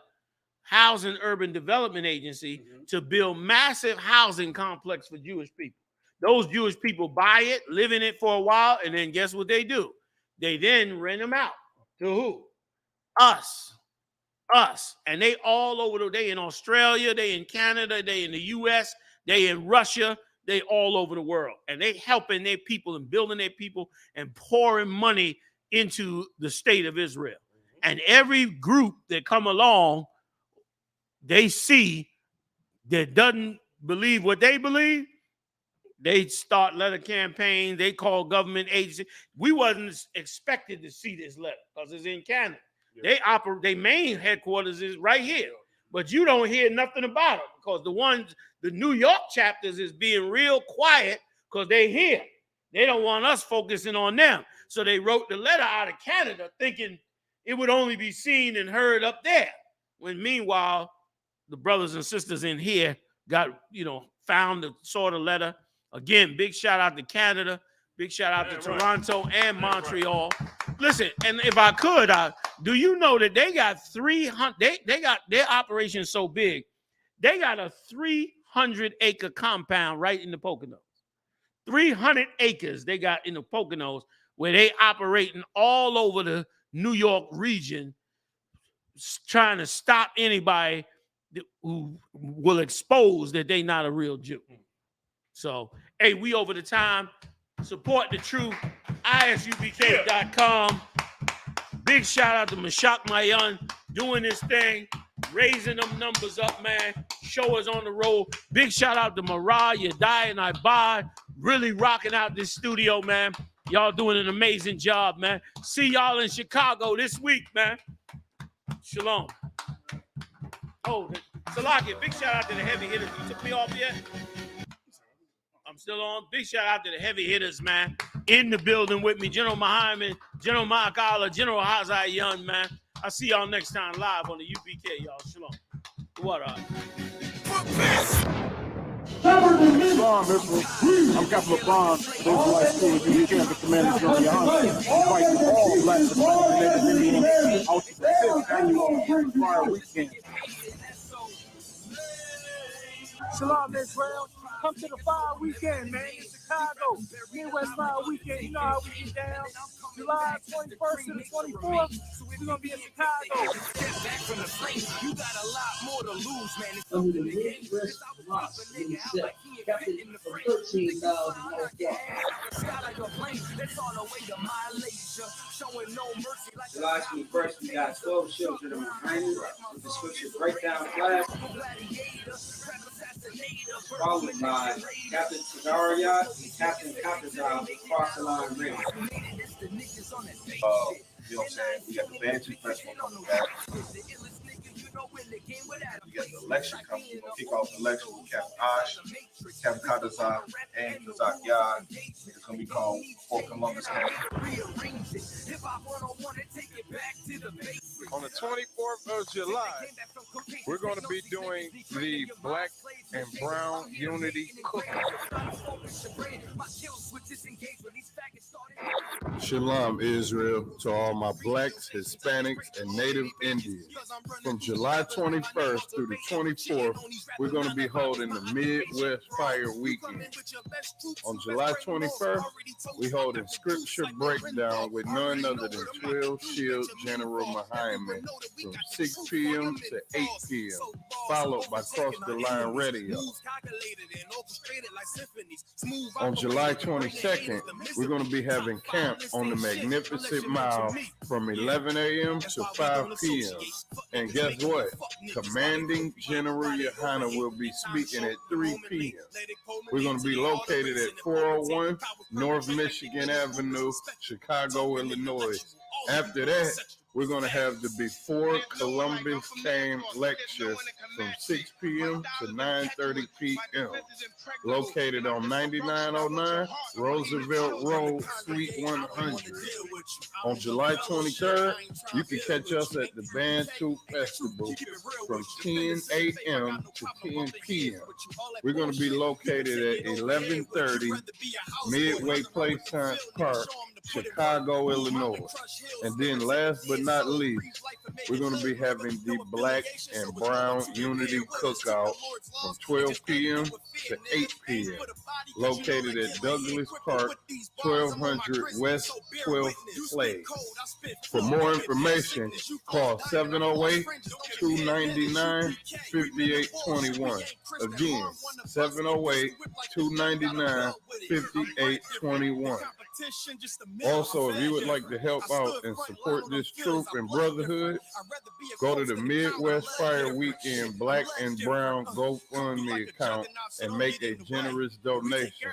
Housing Urban Development Agency, to build massive housing complex for Jewish people. Those Jewish people buy it, live in it for a while, and then guess what they do? They then rent them out to who? Us. And they all over. They in Australia, they in Canada, they in the U.S., they in Russia, they all over the world. And they helping their people and building their people and pouring money into the state of Israel. And every group that come along, they see that doesn't believe what they believe, they start letter campaigns. They call government agencies. We wasn't expected to see this letter because it's in Canada. Yeah. Their main headquarters is right here, but you don't hear nothing about it because the New York chapters is being real quiet because they here. They don't want us focusing on them. So they wrote the letter out of Canada thinking it would only be seen and heard up there. When meanwhile, the brothers and sisters in here got, found the sort of letter. Again, big shout out to Canada. Big shout out to Toronto and Montreal. Listen, and if I could, do you know that they got 300? They got their operation so big, they got a 300-acre compound right in the Poconos. 300 acres they got in the Poconos where they operating all over the New York region, trying to stop anybody who will expose that they not a real Jew. So, hey, we over the time. Support the truth. ISUPK.com. Big shout out to Mashak Mayan doing this thing, raising them numbers up, man. Show us on the road. Big shout out to Marah, Yedai, and Ibad, really rocking out this studio, man. Y'all doing an amazing job, man. See y'all in Chicago this week, man. Shalom. Oh, Salakia, big shout out to the heavy hitters. You took me off yet? I'm still on. Big shout out to the heavy hitters, man. In the building with me, General Muhammad, General Makala, General Hazai Young, man. I'll see y'all next time live on the UPK, y'all. Shalom. What up? Shalom, Israel. I'm Captain LeBron, Israelite School of UPK, the Commander GEN.YAHANNA, inviting all Black Native Indians out to the 5th annual Fire Weekend. Shalom, Israel. Come to the Fire Weekend, man, in Chicago. Midwest Fire Weekend. You know how we get down. July 21st to the 24th. We're going to be in Chicago. You got a lot more to lose, man. Under the Midwest Mosque himself, captain of 13,000 July 21st, we got 12 children of behind us with the scripture breakdown class, followed by Captain Yacht and Captain Competence across the line radio. You know what I'm saying? We got the Banshee Festival coming back. We got the election coming. We're going to kick off the election with Captain I.S.U.P.K, Captain Kadazar, and Kazak Yad. It's going to be called Fort Columbus Camp. On the 24th of July, we're going to be doing the Black and Brown Unity Cookout. Shalom, Israel, to all my blacks, Hispanics, and Native Indians. From July 21st through the 24th, we're going to be holding the Midwest Fire Weekend. On July 21st, we hold a scripture breakdown with none other than 12 Shield General Muhammad from 6 p.m. to 8 p.m., followed by Cross the Line Radio. On July 22nd, we're going to be having camp on the Magnificent Mile from 11 a.m. to 5 p.m. And guess what? Commanding General Yahanna will be speaking at 3 p.m. We're going to be located at 401 North Michigan Avenue, Chicago, Illinois. After that, we're going to have the Before Columbus Came lecture from 6 p.m. to 9:30 p.m. located on 9909 Roosevelt Road, Suite 100. On July 23rd, you can catch us at the Bantu Festival from 10 a.m. to 10 p.m. We're going to be located at 1130 Midway Place Science Park, Chicago, Illinois. And then last but not least, we're going to be having the Black and Brown Unity Cookout from 12 p.m. to 8 p.m. located at Douglas Park, 1200 West 12th Place. For more information, call 708-299-5821. Again, 708-299-5821. Also, if you would like to help out and support this troop and brotherhood, go to the Midwest Fire Weekend Black and Brown GoFundMe account and make a generous donation.